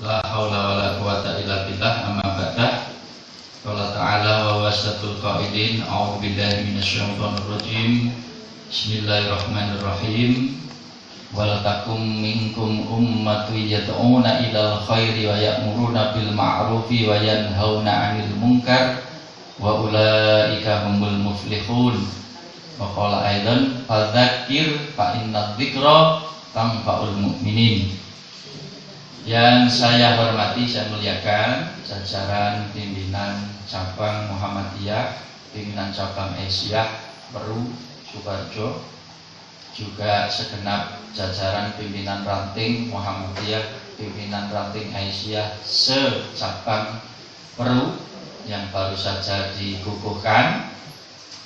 La haula wala quwata illa billah, amma ba'da. Qala ta'ala wa wasatul qaidin, a'udzu billahi minasyaitonir rajim. Bismillahirrahmanirrahim. Wala takum minkum ummatun yad'una ilal khairi wa ya'muruna bil ma'rufi wa yanhauna 'anil munkar wa ulaika humul muflihun. Wa qala aidan fadzakir fa inna dzikra tanfa'ul mu'minin. Yang saya hormati, saya muliakan jajaran pimpinan cabang Muhammadiyah, pimpinan cabang Aisyah Peru Sukoharjo, juga segenap jajaran pimpinan ranting Muhammadiyah, pimpinan ranting Aisyah se-cabang Peru yang baru saja dikukuhkan.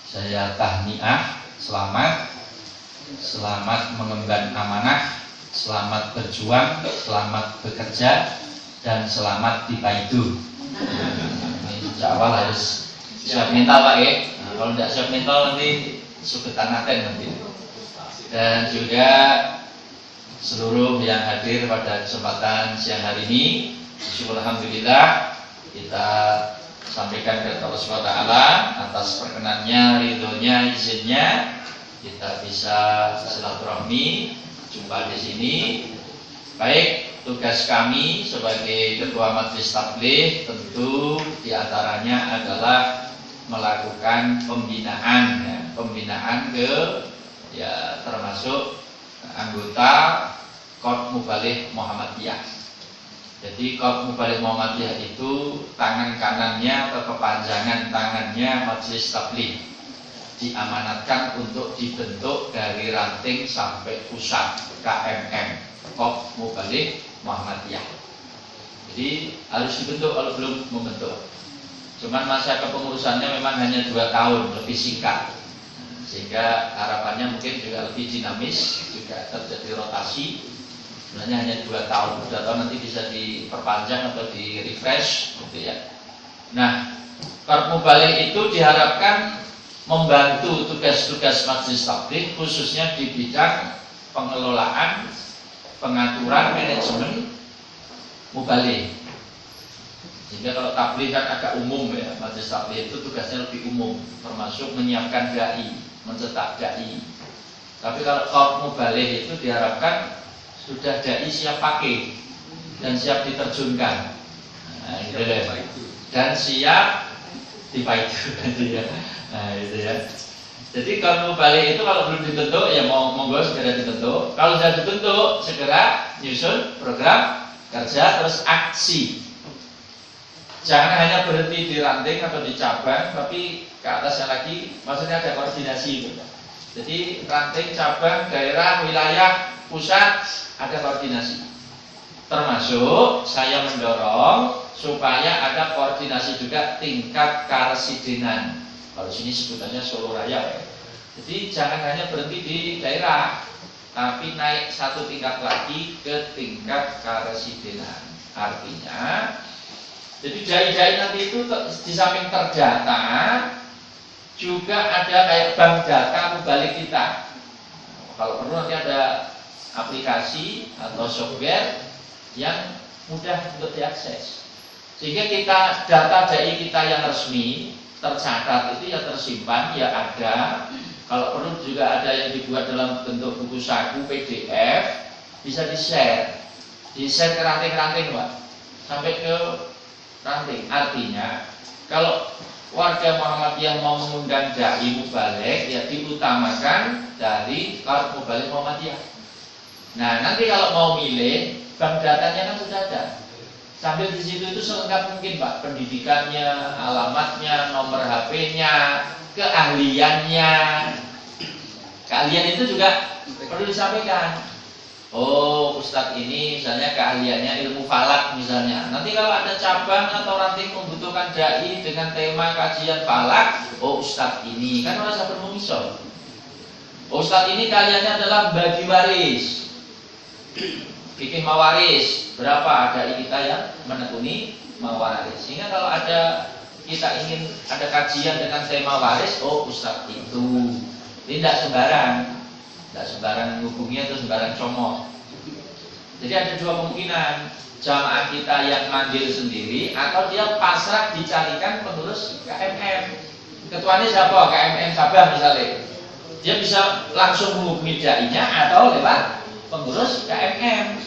Saya tahniah, selamat mengemban amanah, selamat berjuang, selamat bekerja, dan selamat dipaidu. Ini insya Allah harus siap mental Pak ya. Nah, kalau tidak siap mental nanti suketan naten nanti. Dan juga seluruh yang hadir pada kesempatan siang hari ini, alhamdulillah kita sampaikan kepada Allah SWT atas perkenannya, ridhonya, izinnya kita bisa silaturahmi jumpa di sini. Baik, tugas kami sebagai ketua majelis tabligh tentu diantaranya adalah melakukan pembinaan, pembinaan ke termasuk anggota Korps Mubaligh Muhammadiyah. Jadi Korps Mubaligh Muhammadiyah itu tangan kanannya atau kepanjangan tangannya majelis tabligh, diamanatkan untuk dibentuk dari ranting sampai pusat KMM, Korps Mubaligh Muhammadiyah. Jadi harus dibentuk kalau belum membentuk. Cuman masa kepengurusannya memang hanya 2 tahun, lebih singkat, sehingga harapannya mungkin juga lebih dinamis, juga terjadi rotasi. Sebenarnya hanya 2 tahun, 2 tahun nanti bisa diperpanjang atau di refresh, gitu ya. Nah, Korps Mubaligh itu diharapkan membantu tugas-tugas majelis tabligh khususnya di bidang pengelolaan, pengaturan, manajemen mubaligh. Sehingga kalau tabligh kan agak umum ya, majelis tabligh itu tugasnya lebih umum, termasuk menyiapkan dai, mencetak dai. Tapi kalau Korps Mubaligh itu diharapkan sudah dai siap pakai dan siap diterjunkan. Nah, gitu deh. Dan siap dipaidu ya. Nah, itu ya. Jadi Korps Mubaligh itu kalau belum dibentuk ya monggo segera dibentuk. Kalau sudah dibentuk segera nyusun program kerja terus aksi. Jangan hanya berhenti di ranting atau di cabang, tapi ke atasnya lagi, maksudnya ada koordinasi gitu. Jadi ranting, cabang, daerah, wilayah, pusat ada koordinasi. Termasuk saya mendorong supaya ada koordinasi juga tingkat karesidenan. Kalau sini sebutannya Solo Raya ya. Jadi jangan hanya berhenti di daerah, tapi naik 1 tingkat lagi ke tingkat karesidenan. Artinya, jadi dai-dai nanti itu di samping terdata, juga ada kayak bank data mubaligh kita. Kalau perlu nanti ada aplikasi atau software yang mudah untuk diakses. Sehingga kita data dai kita yang resmi tercatat itu ya tersimpan, ya ada. Kalau perlu juga ada yang dibuat dalam bentuk buku saku PDF, bisa di-share ke ranting-ranting Pak, sampai ke ranting. Artinya kalau warga Muhammadiyah mau mengundang dai mubaligh ya diutamakan dari Korps Mubaligh Muhammadiyah. Nah nanti kalau mau milih, bank datanya kan sudah ada. Sambil di situ itu selengkap mungkin Pak, pendidikannya, alamatnya, nomor HP-nya, keahliannya. Keahlian itu juga perlu disampaikan. Oh, Ustadz ini misalnya keahliannya ilmu falak misalnya. Nanti kalau ada cabang atau ranting membutuhkan dai dengan tema kajian falak, oh Ustadz ini kan merasa bermumisol. Oh, Ustadz ini keahliannya adalah bagi waris, bikin mawaris. Berapa dai kita yang menekuni mawaris? Sehingga kalau ada kita ingin ada kajian dengan tema waris, oh Ustadz itu. Ini tidak sembarang hubungnya itu sembarang comot. Jadi ada dua kemungkinan, jamaah kita yang manggil sendiri atau dia pasrah dicarikan pengurus KMM. Ketuanya siapa? KMM Sabah misalnya. Dia bisa langsung menghubungi dai-nya atau lewat pengurus KMM.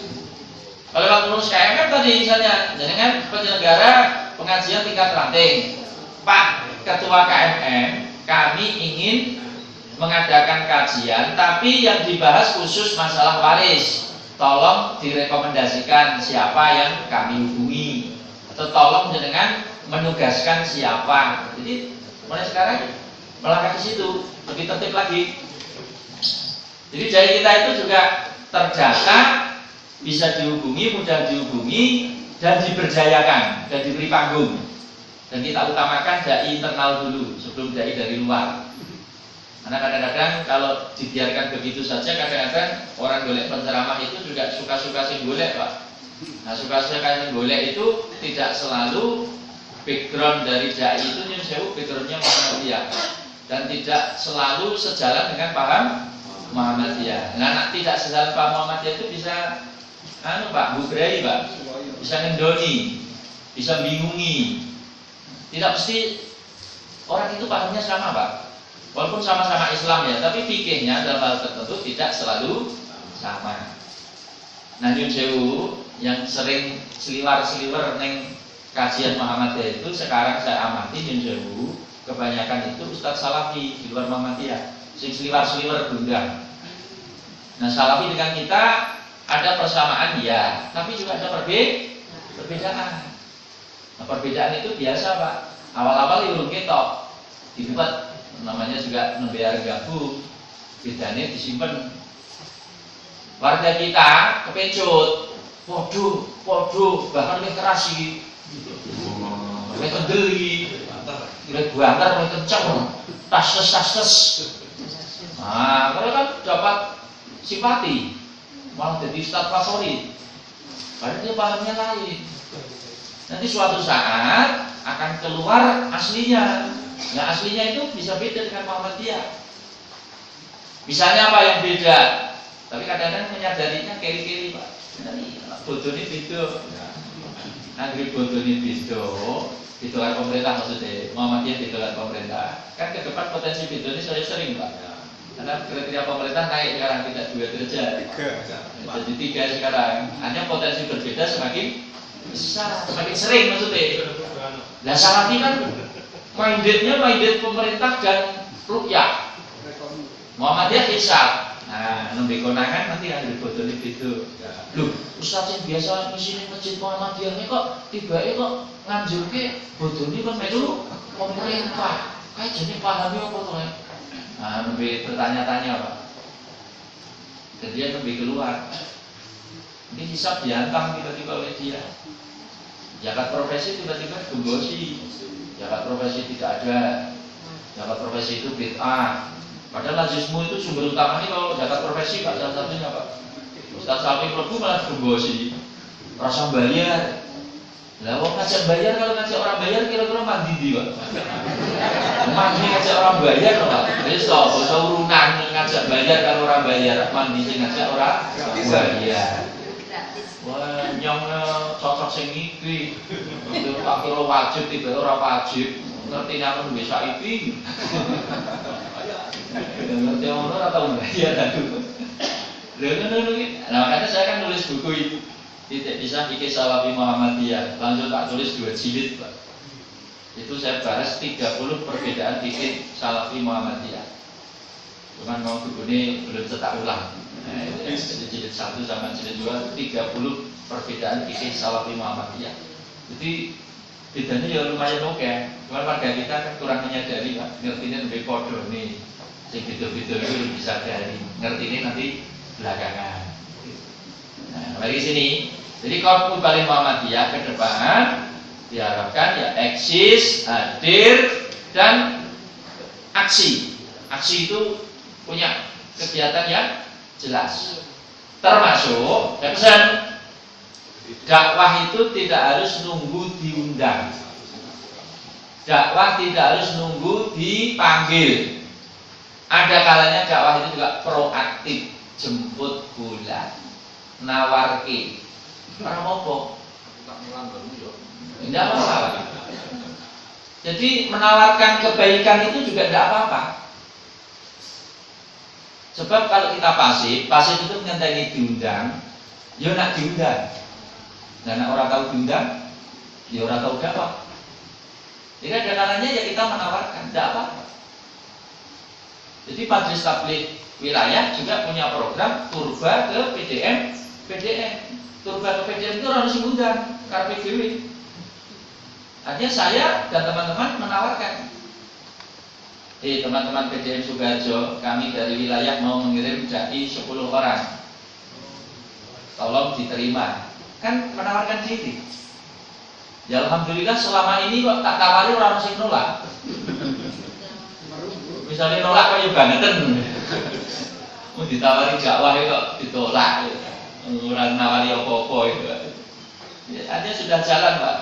Kalau lewat pengurus KMM tadi misalnya, dengan penyelenggara pengajian tingkat ranting, Pak Ketua KMM, kami ingin mengadakan kajian, tapi yang dibahas khusus masalah waris. Tolong direkomendasikan siapa yang kami hubungi, atau tolong jenengan menugaskan siapa. Jadi mulai sekarang melangkah ke situ, lebih tertib lagi. Jadi dai kita itu juga terdata, bisa dihubungi, mudah dihubungi, dan diberdayakan, dan diberi panggung. Dan kita utamakan dai internal dulu sebelum dai dari luar. Karena kadang-kadang kalau dibiarkan begitu saja, kadang-kadang orang golek penceramah itu juga suka-suka sing golek, Pak. Nah, suka-suka sing golek itu tidak selalu background dari dai itu nyun sewu backgroundnya Muhammadiyah, dan tidak selalu sejalan dengan paham Muhammadiyah. Nah, tidak sejalan paham Muhammadiyah itu bisa Pak, bubrai, Pak. Bisa ngendoni, bisa bingungi. Tidak mesti orang itu pahamnya sama, Pak. Walaupun sama-sama Islam ya, tapi fikihnya dalam hal tertentu tidak selalu sama. Nah, nyun sewu yang sering seliwer-seliwer neng kajian Muhammadiyah itu sekarang saya amati nyun sewu kebanyakan itu Ustadz Salafi di luar Muhammadiyah, sing seliwer-seliwer bundang. Nah, Salafi dengan kita ada persamaan ya, tapi juga ada perbedaan. Nah, perbedaan itu biasa, Pak. Awal-awal urung ketok dibuat namanya juga nembear gabung, bedanya disimpan. Warga kita kepencut, waduh, bahkan lebih keras sih, lebih kendeli, lebih banter, lebih kencang, tas-tes. Nah, mereka kan dapat simpati, malah jadi ustadz favorit, padahal dia pahamnya lain. Nanti suatu saat akan keluar aslinya. Nah, aslinya itu bisa beda dengan Muhammadiyah. Misalnya apa yang beda? Tapi kadang-kadang menyadarinya kiri-kiri, Pak. Ini bodoh ini beda. Negeri bodoh ini beda. Ditolak pemerintah maksudnya. Muhammadiyah ditolak pemerintah. Kan ke depan potensi beda ini saya sering, Pak. Karena kriteria pemerintah naik sekarang, tidak 2 derajat. Jadi 3 sekarang. Hanya potensi berbeda semakin besar, semakin sering maksudnya. Nah, Salafi kan minded pemerintah dan rukyah. Muhammadiyah hisab. Nah, nembe konangan nanti ada bodoh itu. Loh, ustaz yang biasa ngisi masjid Muhammadiyah ini kok tiba-tiba kok nganjurke bodoh ini kan melu pemerintah. Kayak jadi pahami apa to? Nah, nembe bertanya-tanya, Pak. Dan dia nembe keluar. Ini hisab dihantam tiba-tiba oleh dia. Zakat profesi tiba-tiba gembosi. Zakat profesi tidak ada. Zakat profesi itu bid'ah. Padahal lazismu itu sumber utamanya kalau zakat profesi, Pak, salah satunya, Pak. Ustaz Sapi Prabu malah gembosi. Rasa bayar. Lah wong ngajak bayar, kalau ngajak orang bayar kira-kira mandi di, Pak. Mandi ngajak orang bayar, Pak. Wis to, basa urunan ngajak bayar kalau orang bayar, mandi sing ngajak orang bayar. Wah, nyong cocok sing iki. Itu akhirnya wajib tiba ora wajib. Ngerti nang wis saiki. Ngerti ngono ora tau bayar aku. Lha ngono iki. Nah, makanya saya kan nulis buku itu. Tidak bisa fikih Salafi Muhammadiyah. Langsung tak tulis 2 jilid, Pak. Itu saya bahas 30 perbedaan fikih Salafi Muhammadiyah. Cuman mau buku ini belum cetak ulang. Jilid 1 sama jilid 2 30 perbedaan fikih Salafi Muhammadiyah. Jadi bedanya ya lumayan oke. Cuma warga kita kan kurang menyadari, Pak. Ngertinya lebih podo nih. Sing beda-beda itu bisa dari ngertinya nanti belakangan. Nah, mari sini. Jadi kaum Mubalin Muhammadiyah ke depan diharapkan ya eksis, hadir, dan aksi. Aksi itu punya kegiatan yang jelas. Termasuk saya pesan, dakwah itu tidak harus nunggu diundang. Dakwah tidak harus nunggu dipanggil. Ada kalanya dakwah itu juga proaktif, jemput bola. nawarke. Ora apa-apa. Enggak apa-apa. Jadi menawarkan kebaikan itu juga tidak apa-apa. Sebab kalau kita pasif itu ngenteni diundang, ya nak diundang. Dan orang tahu diundang, ya orang tahu dakwah. Jadi ada kalanya ya kita menawarkan, tidak apa-apa. Jadi Majelis Tabligh Wilayah juga punya program turba ke PDM. Turba ke PDM itu harus diundang, karpe dhewe. Artinya saya dan teman-teman menawarkan, teman-teman PDM Sukoharjo, kami dari wilayah mau mengirim dai 10 orang, tolong diterima. Kan menawarkan diri. Ya alhamdulillah selama ini kok tak tawari orang sing nolak. Misalnya nolak kok ya bangetan. Mau ditawari dakwah kok ditolak. Orang nawari apa-apa itu. Ya, artinya sudah jalan, Pak.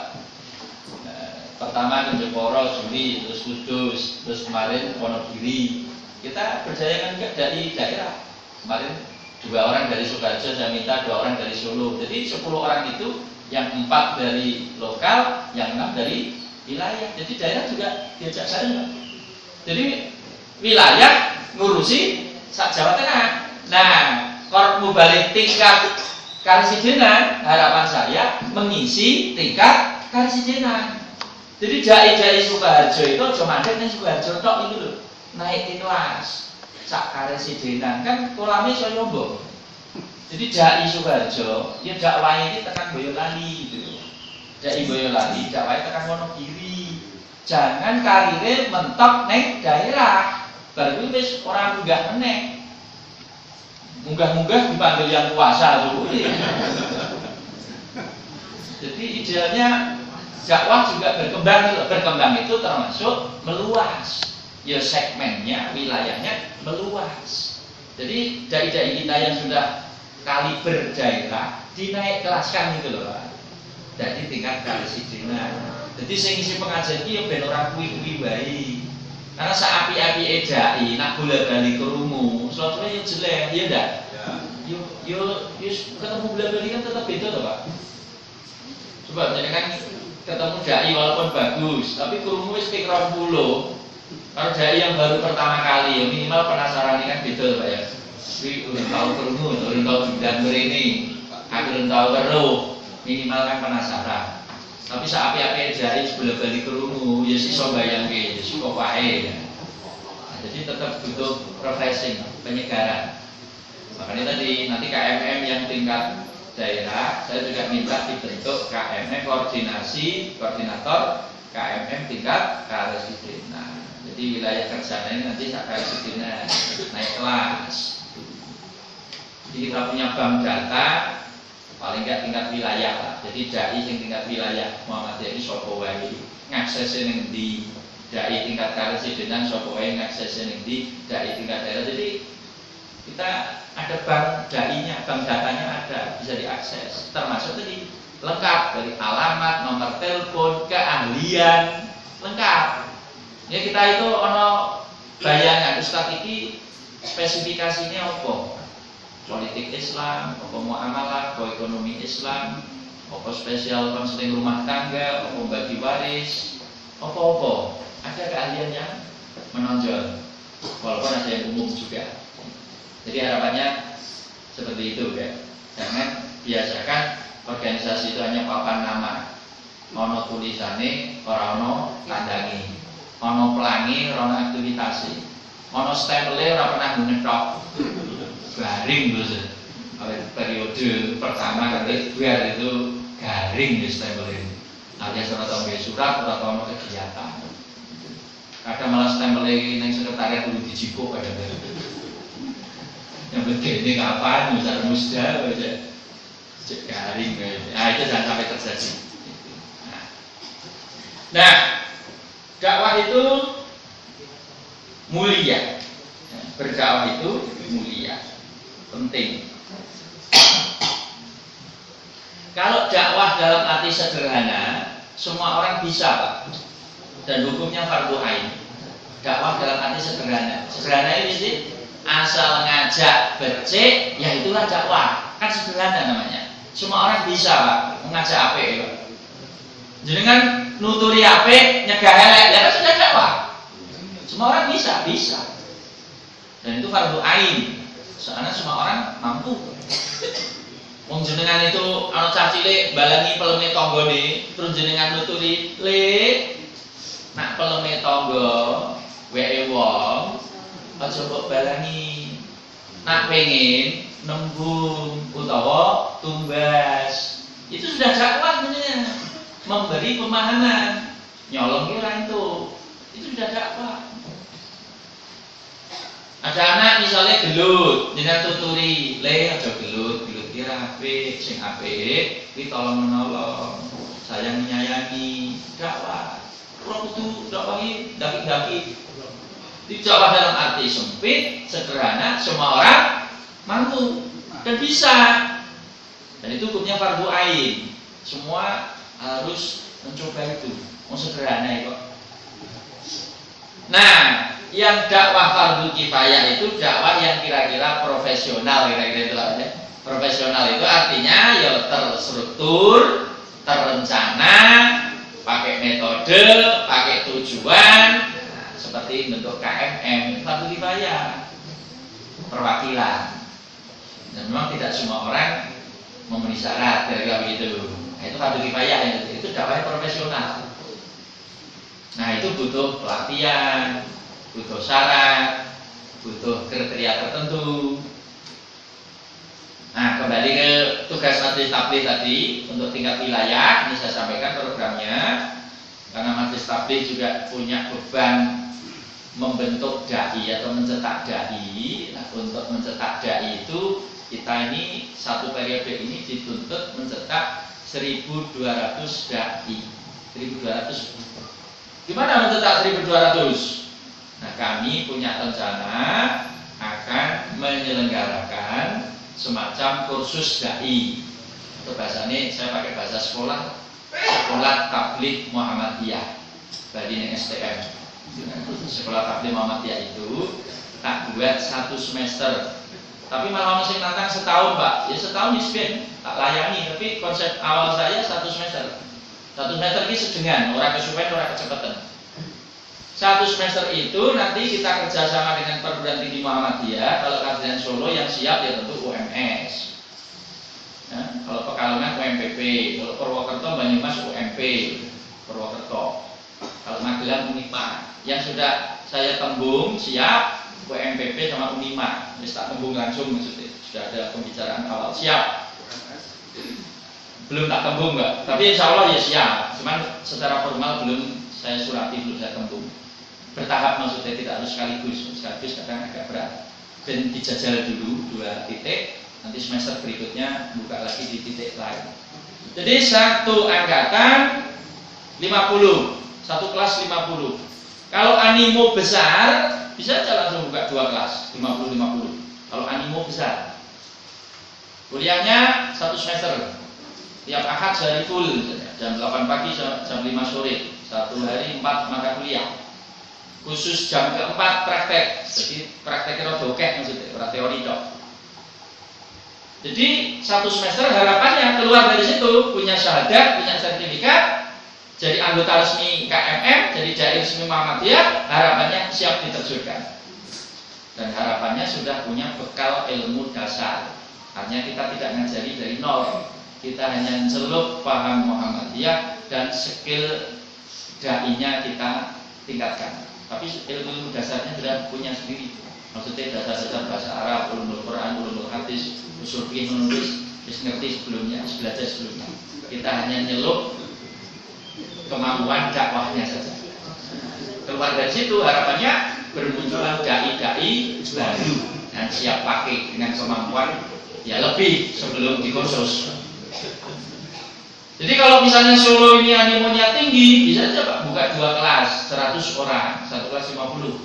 Pertama ke Jeporo, Juli, terus Kudus, terus kemarin Wonogiri. Kita berjayakan juga dari daerah. Kemarin 2 orang dari Sukoharjo, saya minta 2 orang dari Solo. Jadi 10 orang itu, yang 4 dari lokal, yang 6 dari wilayah. Jadi daerah juga diajak saya. Jadi wilayah ngurusi sak Jawa Tengah. Nah, kalau balik tingkat karesidenan, harapan saya mengisi tingkat karesidenan. Jadi dai-dai Sukoharjo itu cuma ada yang Sukoharjo tok itu loh, naik kelas sak karesidenan kan kolame iso nyoba. Jadi dai Sukoharjo ya dakwah ini tekan Boyolali gitu. Dai Boyolali dakwah tekan Wonogiri. Jangan karire mentok neng daerah. Baru wis orang munggah meneh. Munggah-munggah dipanggil yang kuasa dulu. Jadi idealnya dakwah juga berkembang itu termasuk meluas. Ya segmennya, wilayahnya meluas. Jadi dai-dai kita yang sudah kaliber daerah dinaik kelaskan gitu loh, Pak. Jadi tingkat karesidenan. Jadi sing ngisi pengajian iki ya ben ora kuwi-kuwi wae. Karena saapi-api dai nak bola-bali krungu, suatu-suatu yang jelek, iya ndak? Yo ketemu bola-bali kan tetap beda loh, Pak. Coba jadi kan ketemu dai walaupun bagus, tapi krungu wis ping 20. Kalau dai yang baru pertama kali, ya minimal penasaran ini kan beda loh, Pak ya. Kuwi urung tau krungu, urung tau bidang mrene, aku urung tau weruh, minimal kan penasaran. Tapi saapi-api dai bola-bali krungu, ya sisa bayangke, ya sik wae. Jadi tetap butuh refreshing, penyegaran. Makanya tadi nanti KMM yang tingkat daerah, saya juga minta dibentuk KMM koordinator KMM tingkat karesidenan. Jadi wilayah kerjanya ini nanti karesidenan naik kelas. Jadi kita punya bank data paling enggak tingkat wilayah lah. Jadi dai yang tingkat wilayah Muhammadiyah ini sapa wae ngakses ning di dai tingkat karesidenan sapa wae ngakses ning di dai tingkat daerah. Jadi kita ada bank dai-nya, bank datanya ada, bisa diakses. Termasuk tadi lengkap dari alamat, nomor telepon, keahlian, lengkap. Ya kita itu ono bayangan Ustaz iki spesifikasinya apa? Politik Islam, apa muamalah, apa ekonomi Islam, apa spesial konseling rumah tangga, apa bagi waris, apa-apa. Ada keahlian yang menonjol, walaupun ada yang umum juga. Jadi harapannya seperti itu ya. Jangan biasakan organisasi itu hanya papan nama, ono tulisane, ora ono tandangi, ono pelangi, ora ono aktivitasi, ono stempele ora pernah ngetok. Garing terus. Periode pertama kedua itu garing di stempel ini. Alias ora tau nggih surat, ora tau ono kegiatan. Kadang malah stempel ning sekretariat kudu dijipuk kadang-kadang. Yang penting ini kapan misalnya musda aja cek garing nah itu jangan sampai terjadi. Nah dakwah itu mulia, berdakwah itu mulia, penting. Kalau dakwah dalam arti sederhana semua orang bisa, Pak, dan hukumnya fardhu ain. Dakwah dalam arti sederhana ini sih asal ngajak becek, ya itulah dakwah. kan sederhana namanya. Semua orang bisa Pak mengajak apik Pak. Jenengan nuturi apik, nyegah elek, ya kan sudah dakwah. Semua orang bisa. Dan itu fardu ain. Soalnya semua orang mampu. Wong jenengan itu ana cah cilik balangi peleme tanggane, terus jenengan nuturi, "Le, nak peleme tangga weke wong, aja mbok balangi. Nak pengen nembung utawa tumbas." Itu sudah dakwah jenengan. Memberi pemahaman. Nyolong kira itu sudah dakwah. Ada anak misalnya gelut, jenengan tuturi, "Le, aja gelut kira apik, sing apik kuwi tolong menolong, sayang menyayangi." Dakwah. Ora kudu dakwahi daki-daki. Dakwah dalam arti sempit, sederhana, semua orang mampu dan bisa. Dan itu hukumnya fardu ain. Semua harus mencoba itu. Mau sederhana itu. Nah, yang dakwah fardu kifayah itu dakwah yang kira-kira profesional, kira-kira itu lah ya. Profesional itu artinya ya terstruktur, terencana, pakai metode, pakai tujuan, seperti bentuk KMM, fardu kifayah, perwakilan. Dan memang tidak semua orang memenuhi syarat, kira-kira begitu. Nah, itu fardu kifayah, itu dakwah profesional. Nah, itu butuh pelatihan, butuh syarat, butuh kriteria tertentu. Nah, kembali ke tugas majelis taklim tadi untuk tingkat wilayah, ini saya sampaikan programnya. Karena majelis taklim juga punya beban membentuk dai atau mencetak dai. Nah, untuk mencetak dai itu kita ini satu periode ini dituntut mencetak 1.200 dai. 1.200. Gimana mencetak 1.200? Nah, kami punya rencana akan menyelenggarakan semacam kursus dai. Untuk bahasanya saya pakai bahasa sekolah tabligh Muhammadiyah. Bali STM. Sekolah tabligh Muhammadiyah itu tak buat 1 semester. Tapi malah masih nantang setahun, Pak. Ya setahun isben tak layani, tapi konsep awal saya 1 semester. 1 semester ini sedengan, orang kesuwen, orang kecepatan. 1 semester itu nanti kita kerjasama dengan perguruan tinggi Muhammadiyah. Kalau kajian Solo yang siap ya tentu UMS. Ya, kalau Pekalongan UMPP, kalau Purwokerto Banyumas UMP, Purwokerto. Kalau Magelang Unima. Yang sudah saya tembung siap UMPP sama Unima. Jadi tak tembung langsung maksudnya. Sudah ada pembicaraan awal siap. Belum tak tembung enggak, tapi insya Allah ya siap. Cuman secara formal belum saya surati, belum saya tembung. Bertahap maksudnya, tidak harus sekaligus kadang agak berat. Dan dijajal dulu 2 titik, nanti semester berikutnya buka lagi di titik lain. Jadi 1 angkatan 50, 1 kelas 50. Kalau animo besar, bisa aja langsung buka 2 kelas 50-50. Kalau animo besar, kuliahnya 1 semester. Tiap Ahad sehari full, jam 8 pagi jam 5 sore, 1 hari 4 mata kuliah. Khusus jam keempat praktek, jadi prakteknya dokek maksudnya, ora teori dok. Jadi 1 semester harapannya keluar dari situ punya syahadat, punya sertifikat, jadi anggota resmi KMM, jadi dai resmi Muhammadiyah, harapannya siap diterjunkan. Dan harapannya sudah punya bekal ilmu dasar. Hanya kita tidak ngajari dari nol. Kita hanya celup paham Muhammadiyah dan skill dai-nya kita tingkatkan. Tapi ilmu dasarnya sudah punya sendiri. Maksudnya dasar-dasar bahasa Arab, ulumul Quran, ulumul hadis, usul fiqh, menulis, ngerti sebelumnya, belajar sebelumnya. Kita hanya nyelup kemampuan dakwahnya saja. Keluar dari situ harapannya bermunculan dai-dai baru dan siap pakai dengan kemampuan ya lebih sebelum dikhusus. Jadi kalau misalnya Solo ini animonya tinggi, bisa aja Pak buka 2 kelas, 100 orang, 1 kelas 50.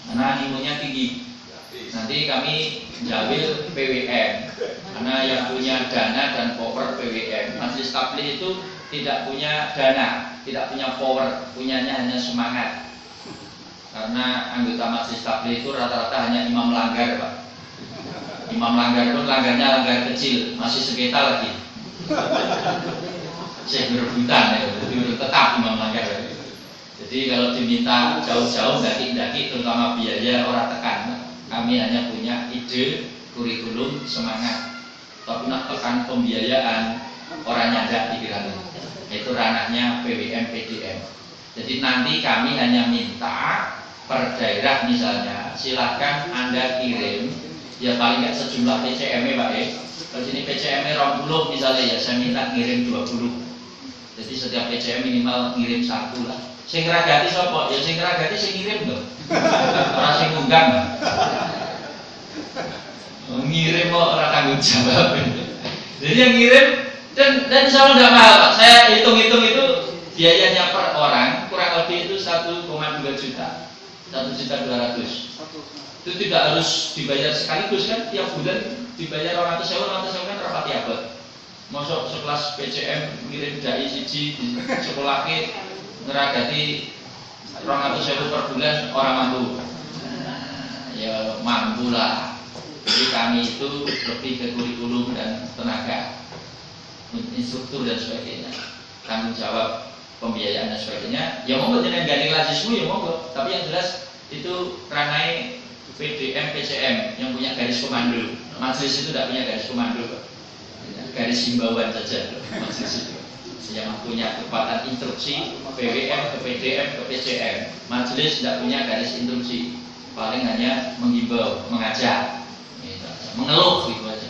Karena animonya tinggi. Nanti kami menjawil PWM. Karena yang punya dana dan power PWM. Majelis taklim itu tidak punya dana, tidak punya power, punyanya hanya semangat. Karena anggota majelis taklim itu rata-rata hanya imam langgar Pak. Imam langgar pun langgarnya langgar kecil, masih sengketa lagi. Saya berebutan ya, jadi tetap imam langgar. Jadi kalau diminta jauh-jauh daki-daki, terutama biaya orang tekan. Kami hanya punya ide, kurikulum, semangat. Tapi nak tekan pembiayaan orang nyanda pikirannya. Itu ranahnya PWM PDM. Jadi nanti kami hanya minta per daerah misalnya, silahkan Anda kirim, ya paling nggak sejumlah PCM-nya Pak ya. Kalau sini PCM-nya 20 misalnya, ya saya minta ngirim 20. Jadi setiap PCM minimal ngirim 1 lah. Sing ngragati sapa? Ya sing ngragati sing ngirim lho. Ora sing ngundang. Ngirim kok ora tanggung jawab. Jadi yang ngirim dan insyaallah enggak mahal Pak. Saya hitung-hitung itu biayanya per orang kurang lebih itu 1,2 juta. 1.200.000. Itu tidak harus dibayar sekaligus kan, tiap bulan dibayar 100.000 kan rapat abot. Masuk sekelas PCM ngirim dai siji di sekolah ke ngeragati 200.000 per bulan orang mampu. Ya mampu lah. Jadi kami itu lebih ke kurikulum dan tenaga, instruktur dan sebagainya, tanggung jawab pembiayaan dan sebagainya. Ya monggo jenengan gandeng lazismu ya monggo. Tapi yang jelas itu ranai PDM PCM yang punya garis komando. Majelis itu tidak punya garis komando, Pak. Garis himbauan saja majelis itu. Yang punya kekuatan instruksi PWM ke PDM ke PCM. Majelis tidak punya garis instruksi, paling hanya menghimbau, mengajak, mengeluh gitu aja.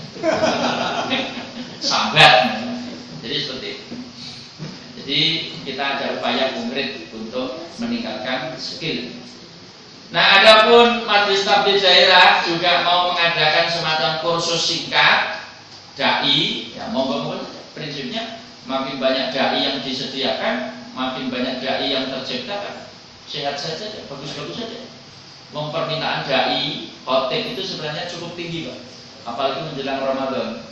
Sambat. Jadi seperti itu. Jadi kita ada upaya konkret untuk meningkatkan skill. Nah, adapun Majelis Tabligh Daerah juga mau mengadakan semacam kursus singkat dai, ya monggo prinsipnya makin banyak dai yang disediakan, makin banyak dai yang tercipta, sehat saja, bagus-bagus saja. Permintaan dai, khotib itu sebenarnya cukup tinggi, Pak. Apalagi menjelang Ramadan.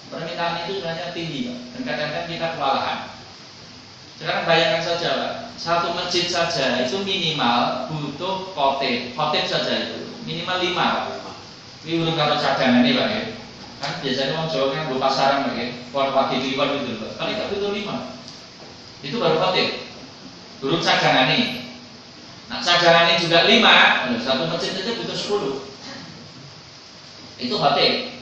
Permintaan itu sebenarnya tinggi, Pak. Dan kadang-kadang kita kewalahan. Sekarang bayangkan saja, Pak, satu masjid saja itu minimal butuh khotib saja itu minimal 5. Ini belum kalau cadangan ini, Pak ya. Kan biasanya orang Jawa kan lupa sarang, Pak ya. Wakil liwat itu, Pak. Kali tak butuh 5. Itu baru khotib. Belum cadangan ini. Nah, cadangan ini juga 5. Satu masjid saja butuh 10. Itu khotib.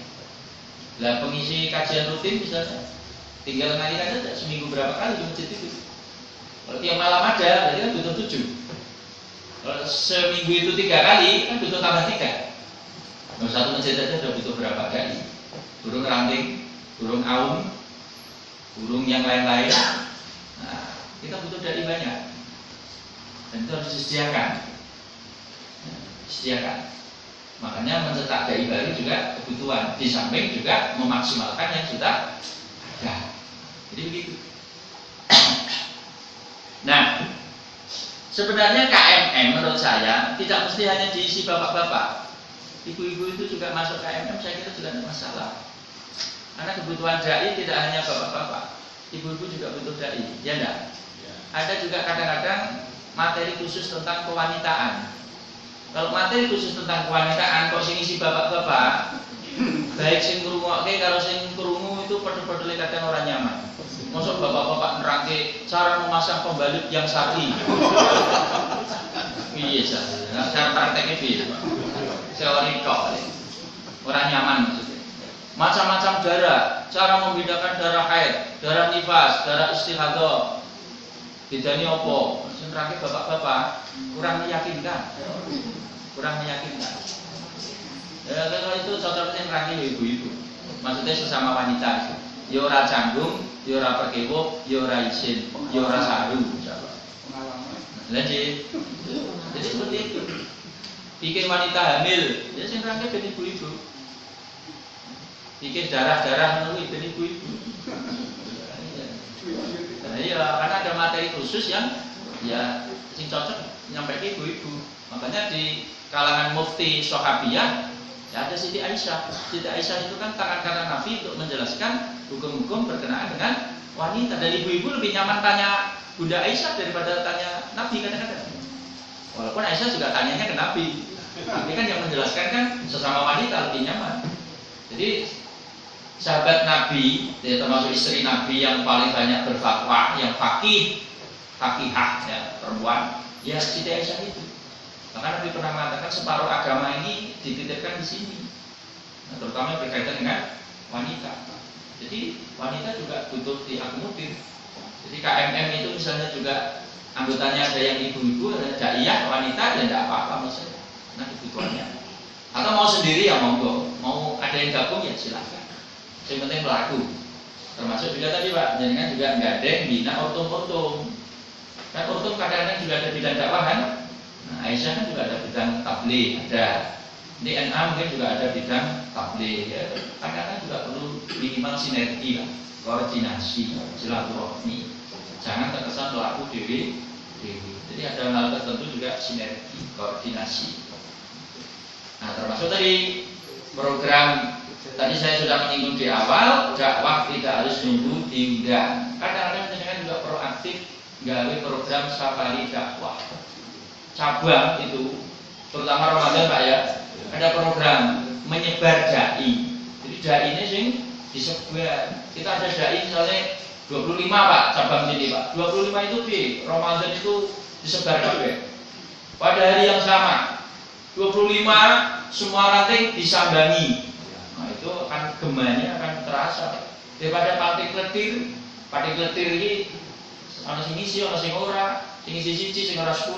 Lah pengisi kajian rutin misalnya, tinggal ngalikan saja seminggu berapa kali di masjid itu. Kalau tiap malam ada, berarti kan butuh 7. Kalau seminggu itu 3 kali, kan butuh tambah 3. Kalau satu masjid saja sudah butuh berapa kali? Burung ranting, burung aum, burung yang lain-lain. Nah, kita butuh dari banyak. Dan itu harus disediakan. Disediakan. Makanya mencetak dai baru juga kebutuhan. Di samping juga memaksimalkan yang sudah ada. Jadi begitu. Nah, sebenarnya KMM menurut saya tidak mesti hanya diisi bapak-bapak. Ibu-ibu itu juga masuk KMM, saya kira juga tidak masalah. Karena kebutuhan dai tidak hanya bapak-bapak, ibu-ibu juga butuh dai, ya enggak? Ada juga kadang-kadang materi khusus tentang kewanitaan. Kalau materi khusus tentang kewanitaan, kok sing isi bapak-bapak, baik sing ngrungokke karo sing krungu itu padha-padha kadang ora nyaman. Masuk bapak-bapak nerangke cara memasang pembalut yang syar'i. Piye sih? Nah, cara prakteknya piye, Pak? Teori kok. Ora nyaman maksudnya. Macam-macam darah, cara membedakan darah haid, darah nifas, darah istihadah. Bedanya apa? Sing nerangke bapak-bapak kurang meyakinkan. Kurang meyakinkan. Ya, kalau itu cocoknya nerangke ibu-ibu. Maksudnya sesama wanita. Ya ora canggung, ya ora perkewuh, ya ora isin, ya ora saru. Jadi seperti itu. Bikin wanita hamil, ya sing rangke ben ibu-ibu. Bikin darah-darah menurut ben ibu-ibu. Nah, iya, karena ada materi khusus yang ya sing cocok nyampe ke ibu-ibu. Makanya di kalangan mufti Sahabiyah ya ada Siti Aisyah. Siti Aisyah itu kan tangan kanan Nabi untuk menjelaskan hukum-hukum berkenaan dengan wanita. Dan ibu-ibu lebih nyaman tanya Bunda Aisyah daripada tanya Nabi kadang-kadang. Walaupun Aisyah juga tanyanya ke Nabi. Tapi kan yang menjelaskan kan sesama wanita lebih nyaman. Jadi sahabat Nabi, ya, termasuk istri Nabi yang paling banyak berfatwa, yang fakihah ya, perempuan, ya Siti Aisyah itu. Maka Nabi pernah mengatakan separuh agama ini dititipkan di sini. Nah, terutama berkaitan dengan wanita. Jadi wanita juga butuh diakomodir. Jadi KMM itu misalnya juga anggotanya ada yang ibu-ibu, ada daiyah wanita, ya tidak apa-apa misalnya. Nah kebutuhannya. Atau mau sendiri ya monggo, mau ada yang gabung ya silakan. Yang penting pelaku. Termasuk juga tadi Pak, jangan juga gandeng bina ortum. Kan ortum kadang-kadang juga ada bidang dakwahan. Nah Aisyah kan juga ada bidang tabligh, ada. Di NA mungkin juga ada bidang tabligh. Ya. Kadang-kadang juga perlu minimal sinergi lah, koordinasi, silaturahmi. Jangan terkesan pelaku dewi. Jadi ada hal tertentu juga sinergi, koordinasi. Nah termasuk tadi program. Tadi saya sudah menyinggung di awal, dakwah tidak harus nunggu diundang. Kadang-kadang jenengan juga proaktif gawe program safari dakwah. Cabang itu, terutama Ramadan Pak ya, ada program menyebar dai. Jadi dai ini sing disebar. Kita ada dai misalnya 25 Pak, cabang sini Pak. 25 itu di Ramadan itu disebar kabeh. Pada hari yang sama, 25 semua ranting disambangi. Nah itu akan gemanya akan terasa daripada partai kletir ini ana sing isi ana sing ora, sing isi siji sing ora 10,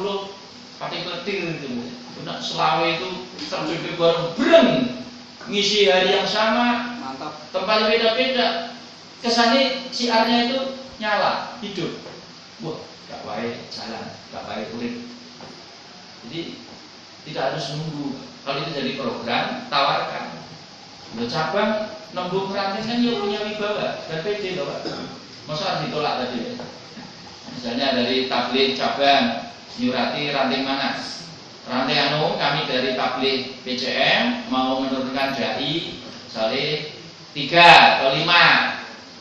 partai kletir itu. Benar selawe itu terjebak bareng breng ngisi hari yang sama, mantap. Tempat beda-beda. Kesannya siarnya itu nyala, hidup. Wah, gak baik jalan, gak baik urip. Jadi tidak harus nunggu. Kalau itu jadi program, tawarkan. Loh, cabang nembung ranting kan ya punya wibawa dan pede loh Pak. Masa ditolak tadi? Misalnya dari tabligh cabang nyurati ranting mana? Ranting anu kami dari tabligh PCM mau menurunkan dai misalnya 3 atau 5.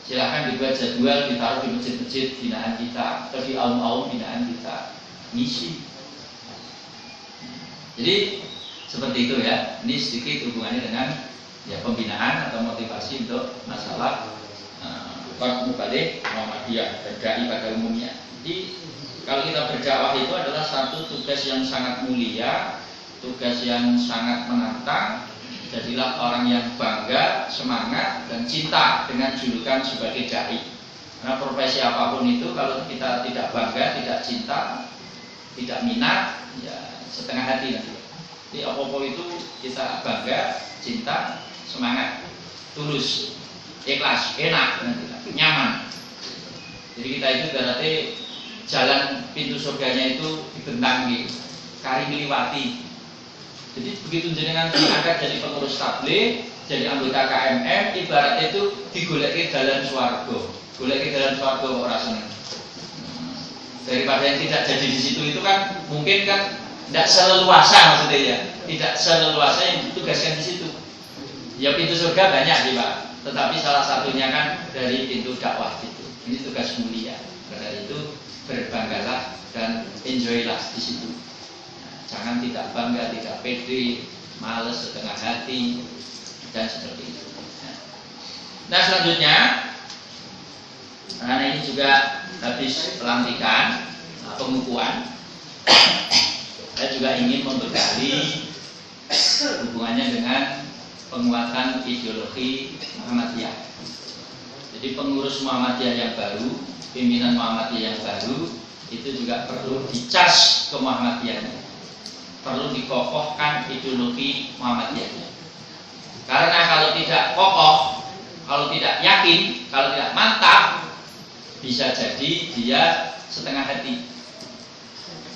Silahkan dibuat jadwal ditaruh di masjid-masjid binaan kita atau di aum-aum binaan kita ngisi. Jadi seperti itu ya. Ini sedikit hubungannya dengan ya pembinaan atau motivasi untuk masalah mubalik Muhammadiyah dan dai pada umumnya. Jadi kalau kita berdakwah itu adalah satu tugas yang sangat mulia, tugas yang sangat menantang. Jadilah orang yang bangga, semangat dan cinta dengan julukan sebagai dai. Karena profesi apapun itu kalau kita tidak bangga, tidak cinta, tidak minat, ya setengah hati nanti. Jadi apa-apa itu kita bangga, cinta, semangat, tulus, ikhlas, enak, nyaman. Jadi kita itu berarti jalan pintu surganya itu dibentang gitu, kari miliwati. Jadi begitu jenengan diangkat jadi pengurus tabligh, jadi anggota KMM, ibarat itu digoleki dalan swarga. Goleki dalan swarga ora seneng. Daripada yang tidak jadi di situ itu kan mungkin kan tidak seleluasa maksudnya ya, tidak seleluasa yang ditugaskan di situ. Ya pintu surga banyak sih Pak, tetapi salah satunya kan dari pintu dakwah itu. Ini tugas mulia. Karena itu berbanggalah dan enjoylah di situ. Nah, jangan tidak bangga, tidak pede, males setengah hati dan seperti itu. Nah selanjutnya, karena ini juga habis pelantikan, pengukuhan, saya juga ingin membekali hubungannya dengan penguatan ideologi Muhammadiyah. Jadi pengurus Muhammadiyah yang baru, pimpinan Muhammadiyah yang baru itu juga perlu dicas ke Muhammadiyahnya, perlu dikokohkan ideologi Muhammadiyahnya. Karena kalau tidak kokoh, kalau tidak yakin, kalau tidak mantap, bisa jadi dia setengah hati,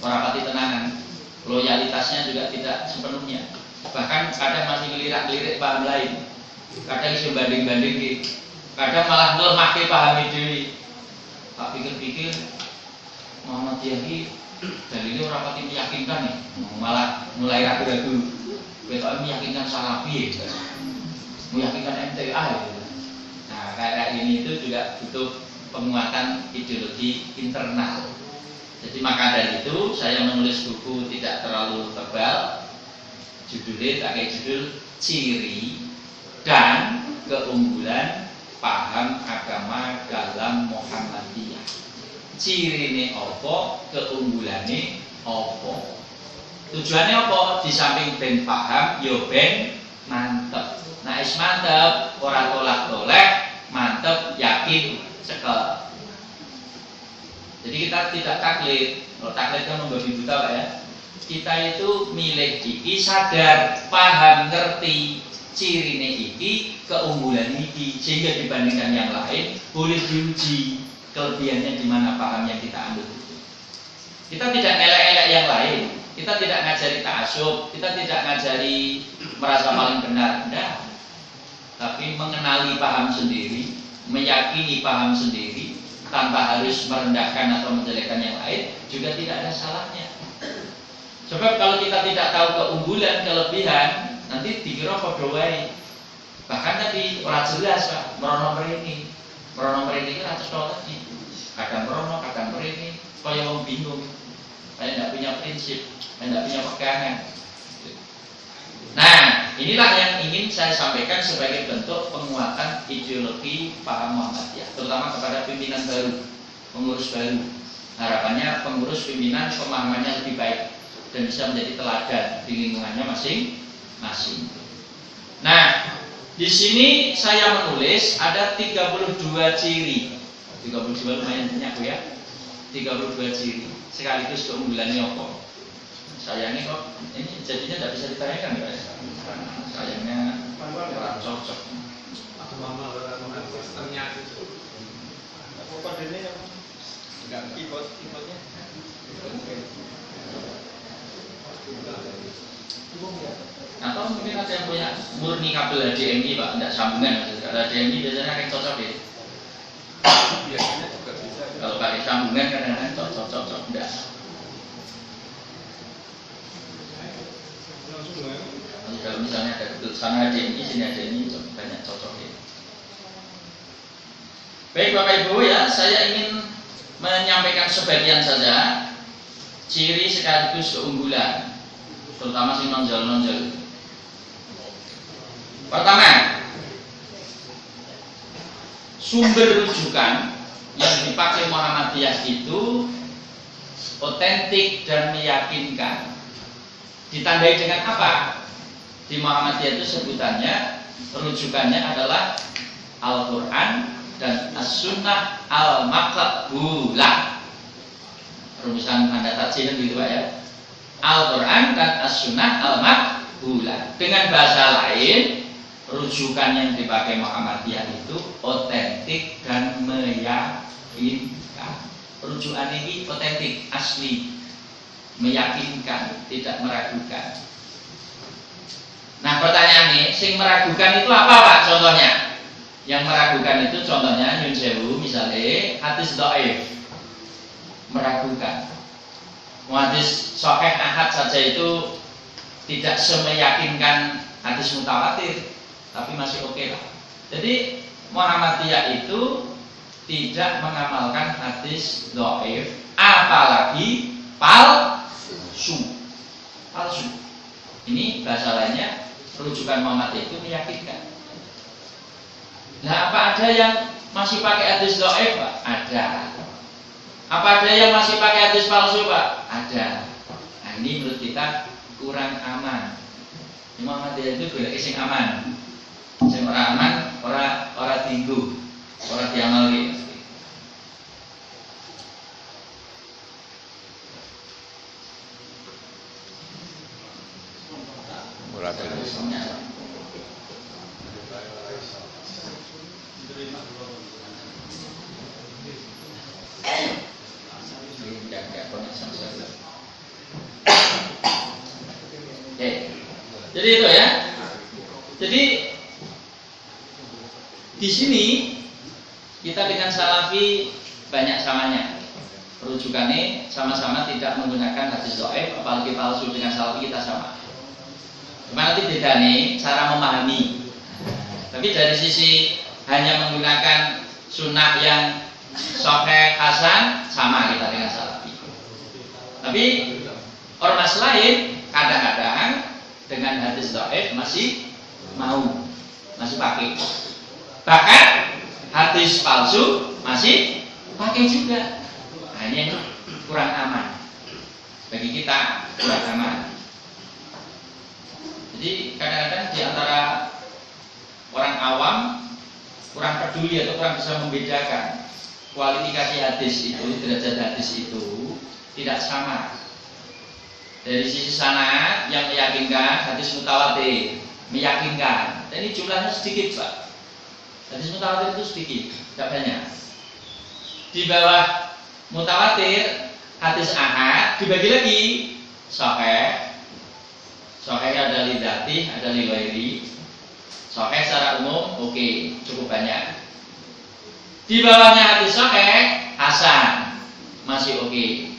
merapati tenangan, loyalitasnya juga tidak sepenuhnya. Bahkan kadang masih ngelirik-ngelirik paham lain, kadang isu banding-banding, kadang malah melemah ke paham ide. Tak pikir-pikir Muhammadiyah ini dalilnya orang pati meyakinkan nih, malah mulai ragu-ragu. Betul meyakinkan Salafi, meyakinkan MTA. Nah kayak ini itu juga butuh penguatan ideologi internal. Jadi maka dari itu saya menulis buku tidak terlalu tebal. Judulnya pakai judul Ciri dan keunggulan paham agama dalam Muhammadiyah. Cirine apa, keunggulane apa. Tujuannya apa? Di samping ben paham, yo ben mantep. Nah, is mantep, ora tolak-tolak, mantep, yakin, cekel. Jadi kita tidak taklid. Kalau taklid kan membabi buta Pak ya. Kita itu milih iki, sadar, paham, ngerti cirine iki, keunggulan iki, sehingga dibandingkan yang lain boleh diuji kelebihannya di mana paham yang kita ambil itu. Kita tidak elek-elek yang lain. Kita tidak ngajari ta'assub, kita tidak ngajari merasa paling benar, enggak. Tapi mengenali paham sendiri, meyakini paham sendiri, tanpa harus merendahkan atau menjelekkan yang lain, juga tidak ada salahnya. Sebab kalau kita tidak tahu keunggulan, kelebihan, nanti dikira padha wae. Bahkan tadi ora jelas Pak, merono mrene. Merono mrene iki ora cetha tadi. Kadang merono, kadang mrene, kaya wong bingung. Kayak tidak punya prinsip, tidak punya pegangan. Nah, inilah yang ingin saya sampaikan sebagai bentuk penguatan ideologi paham Muhammadiyah, terutama kepada pimpinan baru, pengurus baru. Harapannya pengurus pimpinan pemahamannya lebih baik dan bisa menjadi teladan di lingkungannya masing-masing. Nah, di sini saya menulis ada 32 ciri. 32 lumayan banyak Bu ya. 32 ciri. Sekaligus keunggulannya apa? Sayangnya kok ini jadinya tidak bisa ditanyakan ya? Sayangnya kurang cocok. Enggak keyboardnya. Atau mungkin ada yang punya murni kabel HDMI Pak, tidak sambungan. Kalau HDMI biasanya yang cocok ya. Biasanya juga bisa. Kalau pakai sambungan kadang-kadang cocok enggak. Kalau misalnya ada sana HDMI, sini HDMI, banyak cocok ya. Baik Bapak Ibu ya, saya ingin menyampaikan sebagian saja ciri sekaligus keunggulan, terutama si nonjol-nonjol. Pertama, sumber rujukan yang dipakai Muhammadiyah itu otentik dan meyakinkan. Ditandai dengan apa? Di Muhammadiyah itu sebutannya, rujukannya adalah Al-Quran dan As-Sunnah Al-Maqbulah. Rumusan Anda tajin gitu Pak ya. Al-Quran dan As-Sunnah Al-Maqbulah. Dengan bahasa lain, rujukan yang dipakai Muhammadiyah itu otentik dan meyakinkan. Rujukan ini otentik, asli, meyakinkan, tidak meragukan. Nah pertanyaannya, sing meragukan itu apa Pak contohnya? Yang meragukan itu contohnya nyun sewu misalnya hadis dhaif, meragukan. Hadis sahih ahad saja itu tidak semeyakinkan hadis mutawatir, tapi masih oke lah. Jadi Muhammadiyah itu tidak mengamalkan hadis dhaif, apalagi palsu. Ini bahasa lainnya, rujukan Muhammadiyah itu meyakinkan. Nah, apa ada yang masih pakai hadis dhaif Pak? Ada. Apa ada yang masih pakai hadis palsu Pak? Ada. Nah, ini menurut kita kurang aman. Muhammadiyah itu golek sing aman. Sing ora aman, ora tinggu, ora diamalke. Ora terusnya. Jadi itu ya. Jadi di sini kita dengan salafi banyak samanya. Rujukannya sama-sama tidak menggunakan hadis dhaif, apalagi palsu. Dengan salafi kita sama. Cuma nanti beda nih cara memahami. Tapi dari sisi hanya menggunakan sunnah yang sahih hasan sama kita dengan salafi. Tapi ormas lain kadang-kadang dengan hadis dhaif masih mau. masih pakai. Bahkan hadis palsu masih pakai juga. Nah, ini kurang aman. Bagi kita kurang aman. Jadi kadang-kadang di antara orang awam kurang peduli atau kurang bisa membedakan kualifikasi hadis itu, derajat hadis itu tidak sama. Dari sisi sana yang meyakinkan hadis mutawatir, meyakinkan. Dan ini jumlahnya sedikit, Pak. Hadis mutawatir itu sedikit, tidak banyak. Di bawah mutawatir, hadis ahad dibagi lagi. Sahih ada lidati, ada liwairi. Sahih secara umum oke, cukup banyak. Di bawahnya hadis sahih, hasan masih oke.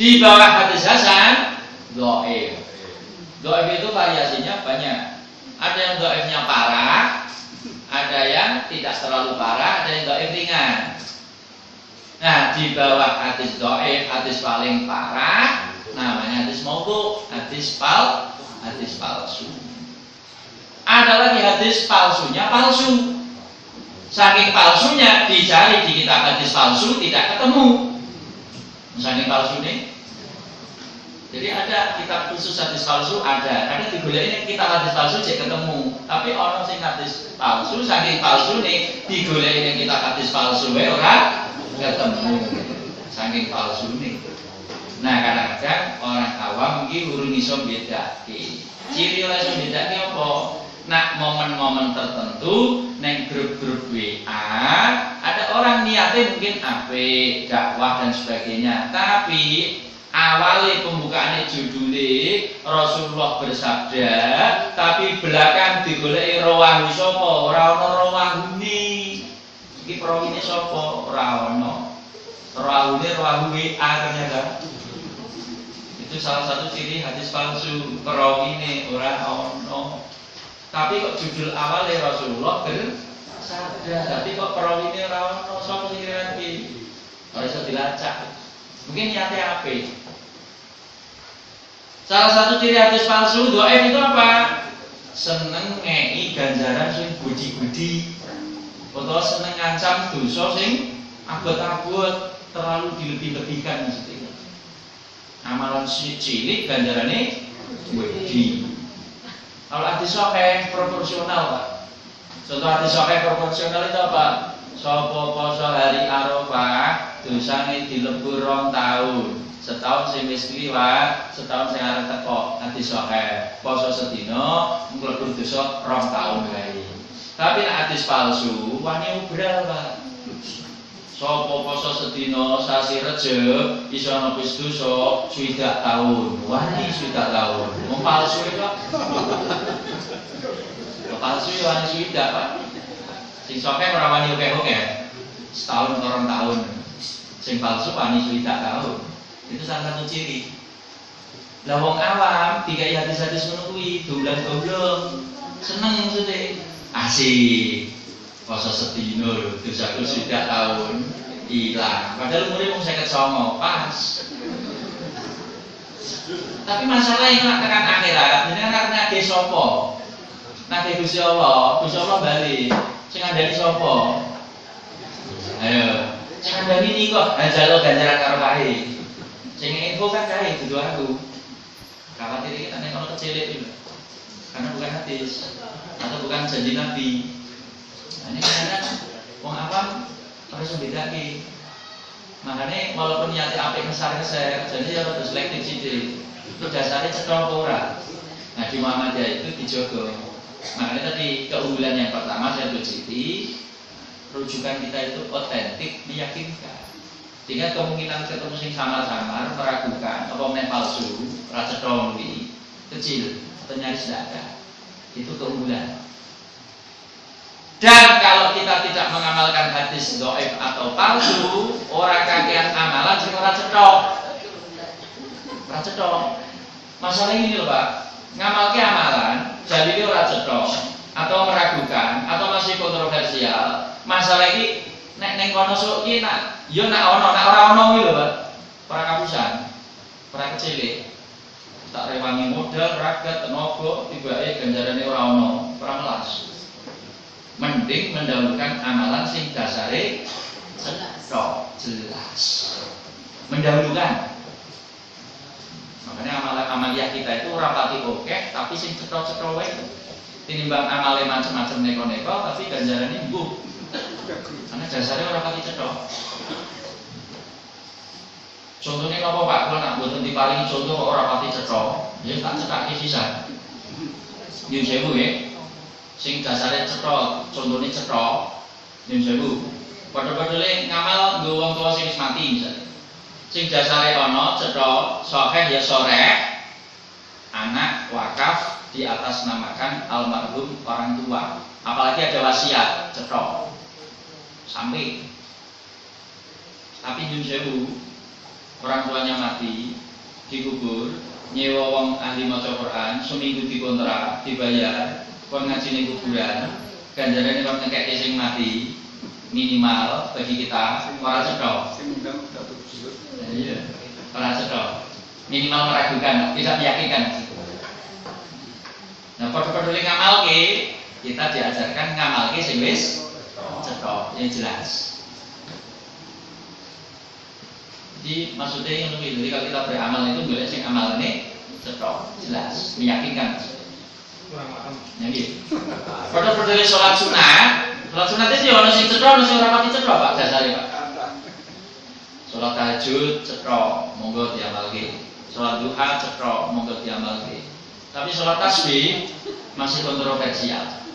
Di bawah hadis hasan, dhaif. Dhaif itu variasinya banyak. Ada yang dhaifnya parah, ada yang tidak terlalu parah, ada yang dhaif ringan. Nah, di bawah hadis dhaif, hadis paling parah, namanya hadis maudhu, hadis palsu. Ada lagi hadis palsunya palsu. Saking palsunya dicari di kitab hadis palsu tidak ketemu. Saking palsu nih. Jadi ada kitab khusus hadis palsu ada digoleki kitab hadis palsu cek ketemu. Tapi orang sing hadis palsu saking palsu nih digoleki kitab hadis palsu wae ora ketemu. Saking palsu nih. Nah, kadang-kadang orang awam mungkin urung iso bedake. Ciri ora iso bedake apa? Nak momen-momen tertentu neng grup-grup WA ada orang niatnya mungkin apik, dakwah dan sebagainya, tapi awalnya pembukaannya judulnya Rasulullah bersabda, tapi belakang digoleki rawahu sapa, ora ana rawahune. Iki prawine sapa, ora ana. Rawahune rawahu WA ternyata. Itu salah satu ciri hadis palsu, prawine ora ana. Tapi kok judul awalnya Rasulullah bersabda, tapi kok perawine ora ono sapa sing ngerti. Ora iso dilacak. Mungkin niatnya apa? Salah satu ciri hadis palsu dhaif itu apa? Seneng ngei ganjaran sing budi-budi. Atau seneng ngancam dosa sing abot-abot, terlalu dilebih-lebihkan maksudnya. Amalan cilik ganjarane budi. Kalau hadis sahih proporsional, Pak. Contoh hadis sahih proporsional itu apa? Sapa poso hari Arafah, dosane dilebur 2 tahun. Setahun sing wis kliwat, setahun sing arep teko. Hadis sahih. Poso sedina mlebur dosa 2 tahun wae. Tapi nek hadis palsu, wani ubral, Pak. Sapa poso sedina sasi Rejeb iso nebus dosa 20 tahun. Wani 20 tahun. Wong palsu itu. Palsu ya wani 20, Pak. Sing sahih ora wani oke-oke. Setahun atau 2 tahun. Sing palsu wani 20 tahun. Itu salah satu ciri. Lah wong awam dikai hadis-hadis ngono kuwi dolan-dolan. Seneng maksudnya. Asik. Poso sedina lho, dosaku 20 tahun hilang. Padahal umure mung 59, pas. Tapi masalah ini tekan akhirat, ini kan nagih sapa? Nagih Gusti Allah, Gusti Allah bali. Sing ngandani sapa? Ayo, sing ngandani niki kok njaluk ganjaran karo kae. Sing info kan kae dudu aku. Khawatir iki nek ono kecilik iki. Karena bukan hadis atau bukan janji Nabi. Ini kadang wong awam harus membedaki. Makanya walaupun niatnya apik keser-keser, jadi ya harus selektif sithik. Itu dasarnya cetha ora. Nah, di Muhammadiyah itu dijogo. Makanya tadi keunggulan yang pertama saya citi, rujukan kita itu otentik, meyakinkan. Sehingga kemungkinan ketemu sing samar-samar, meragukan, apa men palsu, ora cetha kecil atau nyaris tidak ada. Itu keunggulan. Dan kalau kita tidak mengamalkan hadis dhaif atau palsu, ora kakean amalan sing ora cetha. Ora cetha. Masalah ini lho, Pak. Ngamalke amalan, dalile ora cetha atau meragukan atau masih kontroversial. Masalah iki nek ning kono sok iki nak ya nak ono, nak ora ono kuwi lho, Pak. Ora kapusan. Ora kecilik. Tak rewangi modal, ragat, tenaga, tibake ganjarane ora ono, ora melas. mendahulukan amalan sing dasare jelas. Mendahulukan. Makanya amaliyah kita itu rapati oke, tapi sing cetha-cetha wae. Tinimbang amale macam-macam neko-neko, tapi ganjarannya mbuh. Karena dasarnya rapati cetha. Contohnya apa Pak? Kalau nak buatan diparingi contoh kok rapati cetha, ya tak cekake sisan. Nyun sewu ya. Sing dasare cetha, contone cetha. Nyun sewu. Padha-padhane ngamal nggo wong tuwa sing wis mati misalnya. Sing dasare ana cetha, sahih ya soreh. Anak wakaf di atas namakan almarhum orang tua. Apalagi ada wasiat cetha. Sampai. Tapi nyun sewu, orang tuanya mati, dikubur, nyewa wong ahli maca Quran, seminggu dikontrak, dibayar, kon ngaji ning kuburan, ganjarane kon ngekek sing mati minimal bagi kita ora cetha. Iya, ora cetha. Minimal meragukan, tidak meyakinkan. Nah, padha-padha ngamalke, kita diajarkan ngamalke sing wis cetha, yang jelas. Jadi maksudnya yang lebih, jadi kalau kita beramal itu boleh sing amalnya cetha, jelas, meyakinkan. Nah gitu. Padha-padha sholat sunat itu ono sing cetha, ono sing ora pati cetha Pak dasare Pak. Sholat tahajud cetha, monggo diamalke. Sholat duha cetha, monggo diamalke. Tapi sholat tasbih masih kontroversial.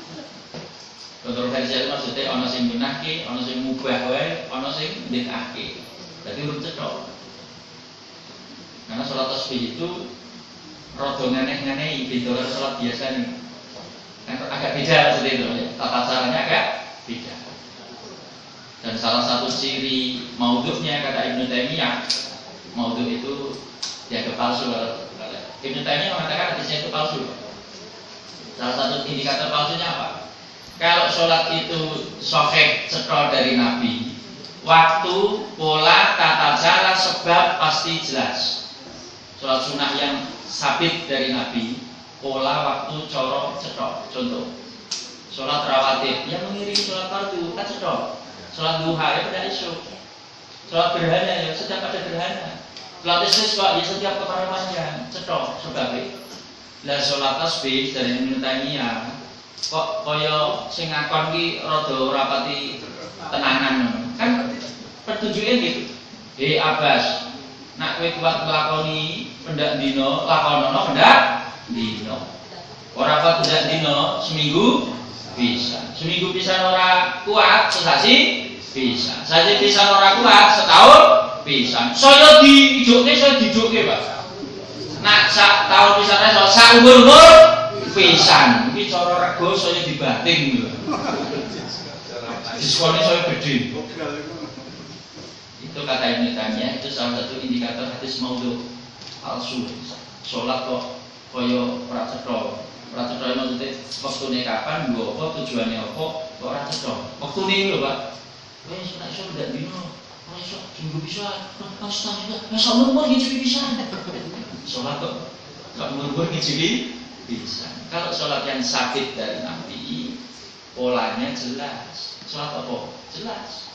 Kontroversial maksudnya ono sing gunahke, ono sing mubah wae, ono sing bid'ahke. Jadi urut cetha. Karena sholat tasbih itu rada nganeh-nganeh beda karo sholat biasa nih. Agak beda maksudnya itu, tata caranya agak beda. Dan salah satu ciri maudhu'nya kata Ibnu Taimiyah, maudhu' itu dianggap palsu. Ibnu Taimiyah mengatakan hadisnya itu palsu. Salah satu indikator palsunya apa? Kalau sholat itu sahih cetha dari Nabi, waktu, pola, tata cara, sebab pasti jelas. Sholat sunnah yang sabit dari Nabi, pola, waktu, coro, cetha. Contoh, sholat rawatib yang mengiringi sholat fardu kan cetha. Sholat duha ya pada isyuk. Sholat gerhana ya setiap ada gerhana. Sholat istisqa ya setiap keparangannya cetha sebabnya. Lah sholat tasbih dari Ibnu Taimiyah kok kaya sing ngakon ki rada ora pati tenanan kan pertunjukan gitu. Abbas, nak kowe kuat nglakoni pendak dina, lakonono pendak dina. Ora kuat pendak dina seminggu bisa. Seminggu bisa ora kuat sesasi bisa. Sesasi bisa ora kuat setahun bisa. Saya diijokke saya dijokke, Pak. Nak sak tahun bisa ora sak umur-umur pisan. Iki cara rego saya dibanting lho. Diskone saya gede. Itu kata Ibnu Taimiyah, itu salah satu indikator hadis maudhu palsu. Sholat kok koyo ora cetha. Ora cetha maksudnya waktune kapan, nggo apa, tujuane apa, kok ora cetha. Waktune lho, Pak. Wis nek iso ndak dino, ora iso seminggu bisa, astaga, wis umur ngicipi bisa. Sholat kok umur ngicipi bisa. Kalau sholat yang sabit dari Nabi, polanya jelas. Sholat apa? Jelas.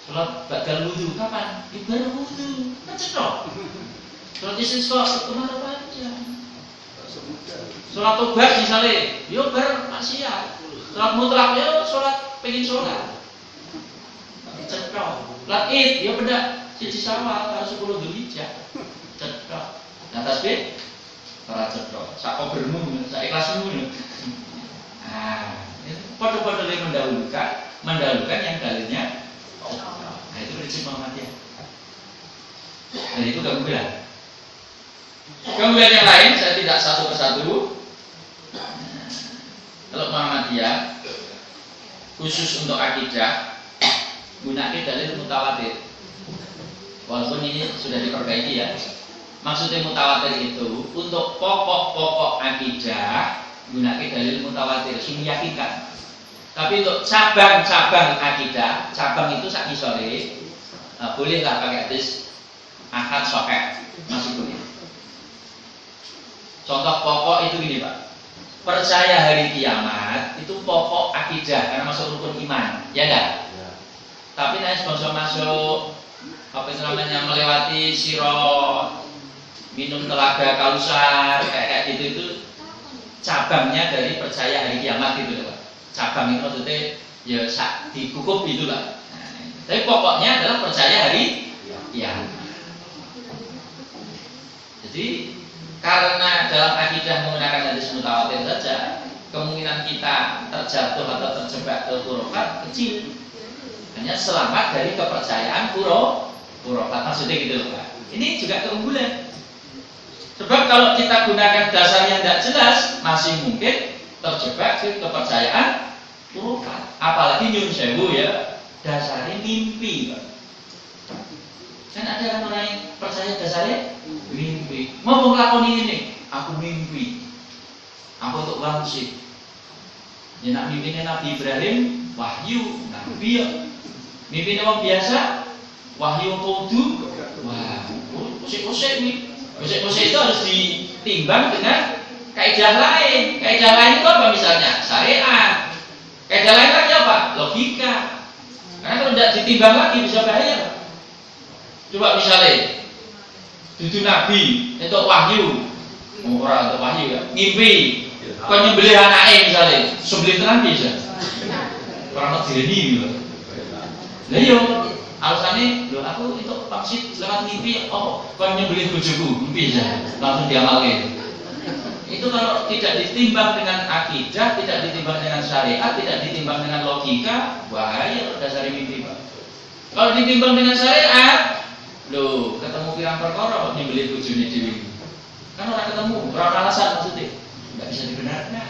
Sholat badal wudu kapan? Ibadah wudu kan cetha. Sholat istisqa kemana aja. Sholat tobat misalnya, yo bar maksiat. Sholat mutlak yo sholat pengen sholat. Cetha. Sholat Id yo beda siji Syawal karo 10 Dzulhijjah. Cetha. Nah tasbih ora cetha. Sak obermu, sak ikhlasmu. Ah, padha-padha mendahulukan yang dalilnya. Nah itu prinsip Muhammadiyah. Dan itu kemudian yang lain saya tidak satu persatu. Kalau Muhammadiyah khusus untuk akidah gunakan dalil mutawatir. Walaupun ini sudah diperbaiki ya. Maksudnya mutawatir itu untuk pokok-pokok akidah gunakan dalil mutawatir, meyakinkan. Tapi untuk cabang-cabang akidah, cabang itu sak isore, bolehlah pakai hadis ahad sahih, masih boleh. Contoh pokok itu gini Pak. percaya hari kiamat itu pokok akidah karena masuk rukun iman, ya enggak? Ya. Tapi nek bangsa masuk apa namanya melewati sirat, minum telaga kausar kayak gitu itu cabangnya dari percaya hari kiamat gitu loh. Cabang itu maksudnya ya dikukup itulah. Nah, tapi pokoknya adalah percaya hari kiamat. Jadi karena dalam akidah menggunakan hadis mutawatir saja, kemungkinan kita terjatuh atau terjebak ke khurafat kecil. Hanya selamat dari kepercayaan khurafat. Maksudnya gitu loh Pak. Ini juga keunggulan. Sebab kalau kita gunakan dasar yang tidak jelas, masih mungkin terjebak ke kepercayaan khurafat. Apalagi nyun sewu ya, dasarnya mimpi Pak. Kan ada orang yang percaya dasarnya mimpi. Mau ngelakoni ini, aku mimpi. Aku untuk wangsit. Ya nak mimpinya Nabi Ibrahim, wahyu, Nabi ya. Mimpinya orang biasa, wahyu kudu. Wah, usik-usik nih. Usik-usik itu harus ditimbang dengan kaidah lain. Kaidah lain itu apa misalnya? Syariat. Kaidah lain lagi apa? Logika. Karena kalau tidak ditimbang lagi bisa bahaya. Coba misalnya dudu Nabi untuk wahyu, orang untuk wahyu ya, ngimpi, kau nyembelih anaknya misalnya, sembelih tenan bisa, orang medeni gitu. Lah yo, alasannya, lo aku itu pangsit lewat mimpi, oh kau nyembelih bojoku, bisa, langsung diamalkan. Itu kalau tidak ditimbang dengan akidah, tidak ditimbang dengan syariat, tidak ditimbang dengan logika, bahaya dasar mimpi Pak. Kalau ditimbang dengan syariat, loh, ketemu pirang perkara kok nyembelih bojone dhewe. Kan ora ketemu, ora alasan maksudnya. Enggak bisa dibenarkan.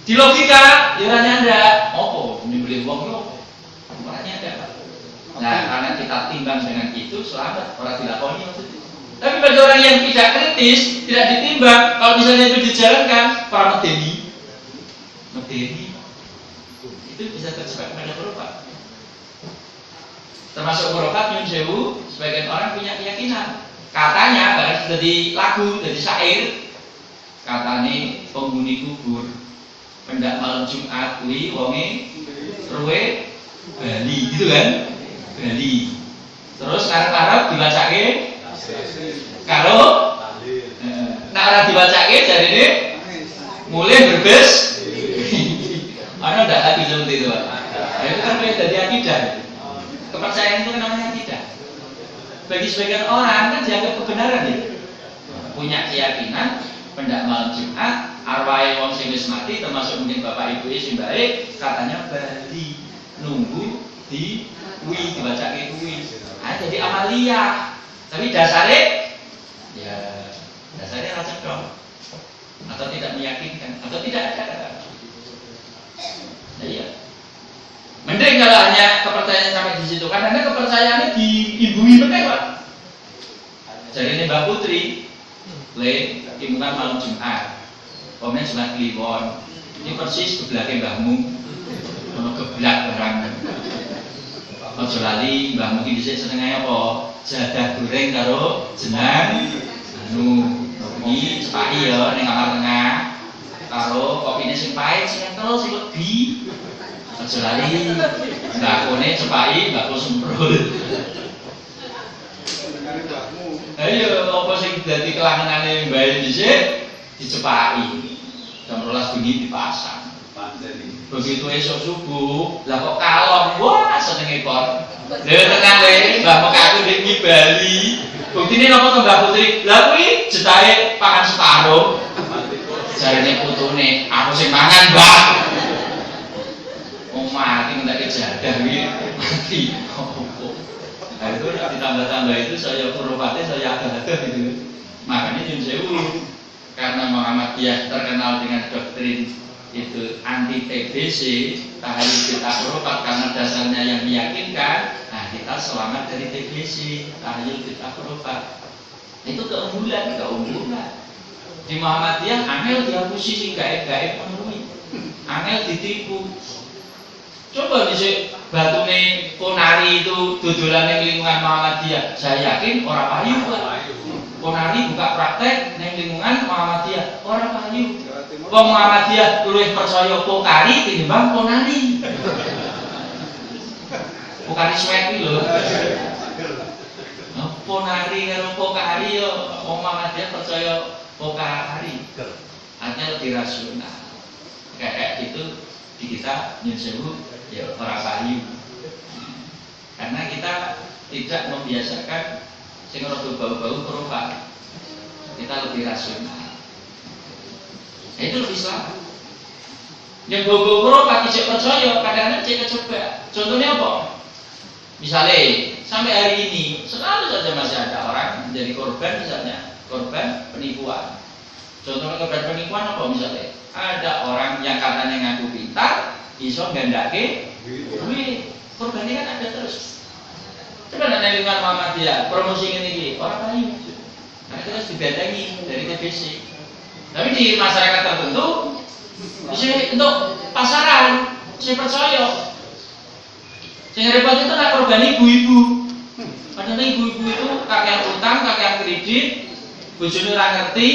Di logika, ya ora nyanda. Opo nyembelih wong yo? Ora nyanda. Nah, karena kita timbang dengan itu selamat, ora dilakoni maksudnya. Tapi bagi orang yang tidak kritis, tidak ditimbang, kalau misalnya itu dijalankan, para medeni. Itu bisa terjebak pada khurafat. Termasuk khurafat nyun sewu, sebagian orang punya keyakinan. Katanya, bahkan sudah di lagu, dari syair, katanya penghuni kubur, pendak malam Jumat, wonge, ruwe, Bali, gitu kan? Bali. Terus karep-karep dibacake, karo, nah orang dibacake jadi ini, mulai berbes, ada enggak lagi seperti itu Pak? Nah, itu kan dari akidah. Kepercayaan itu namanya tidak. Bagi sebagian orang kan dianggap kebenaran ya. Punya keyakinan pendak malam Jumat, arwah wong sing wis mati termasuk mungkin bapak ibu sing baik, katanya Bali nunggu di kuwi dibacake kuwi. Ah jadi amaliyah. Tapi dasarnya ya dasarnya rasa dong. Atau tidak meyakinkan atau tidak ada. Nah, iya. Mending kalau hanya kepercayaan sampai di situ, karena kepercayaannya diimbui betul Pak. Jadi ini Mbak Putri, timungan malam Jumat, kemudian Jumat Kliwon, ini persis sebelahnya Mbahmu, kalau geblak barang. Ojo lali Mbahmu ini bisa senengnya apa? Jadah goreng karo jenang, ini cepai ya, ini kamar tengah, karo kopinya sing pahit, sing kental, sing lebih. Ojo lali, mbakone cepai, mbakku semprul. Ayo, apa sing dadi kelangenane mbae dhisik dicepai. Jam 12 bengi dipasang. Begitu esok subuh, lah kok kalon, wah senenge kon. Lha tenan le, Mbah Mekaku ndek Bali. Buktine napa to Mbah Putri? Lah kuwi jetahe pangan separo. Jarene putune, aku sing mangan, Mbah. Mati nggak kejadah mati. Nah itu ditambah-tambah itu saya khurafatnya saya ada gitu. Makanya nyun sewu karena Muhammadiyah terkenal dengan doktrin itu anti TBC, tahayyul bid'ah khurafat karena dasarnya yang meyakinkan. Nah kita selamat dari TBC, tahayyul bid'ah khurafat. Itu keunggulan. Di Muhammadiyah angel dihapusi sing gaib-gaib menemui, angel ditipu. Coba dhisik batune Ponari itu dodolan ning lingkungan Muhammadiyah. Saya yakin orang payu Pak. Ponari buka praktek ning lingkungan Muhammadiyah, orang payu. Wong Muhammadiyah luwih percaya Pokari tinimbang Ponari. Pokari Sweat iki lho. Ponari karo Pokari yo wong Muhammadiyah percaya Pokari. Artinya lebih rasional. Kayak gitu di kita nyusuh ya ora payu. Karena kita tidak membiasakan sing rada bau-bau perubahan. Kita lebih rasional. Itu lebih selamat. Yang bau-bau perubahan tidak percaya, kadang-kadang cek coba. Contohnya apa? Misalnya sampai hari ini selalu saja masih ada orang menjadi korban, misalnya korban penipuan. Contohnya korban penipuan apa misalnya? Ada orang yang katanya ngaku pintar, iso gandake duit. Korbannya kan ada terus. Coba nanti lingkungan Muhammadiyah promosi ini orang lain, karena kita harus dibentengi dari TBC. Tapi di masyarakat tertentu, bisa untuk pasaran, saya percaya. Yang repot itu nak korban ibu-ibu. Padahal ibu-ibu itu kakek utang, kakek kredit, bojone ora ngerti,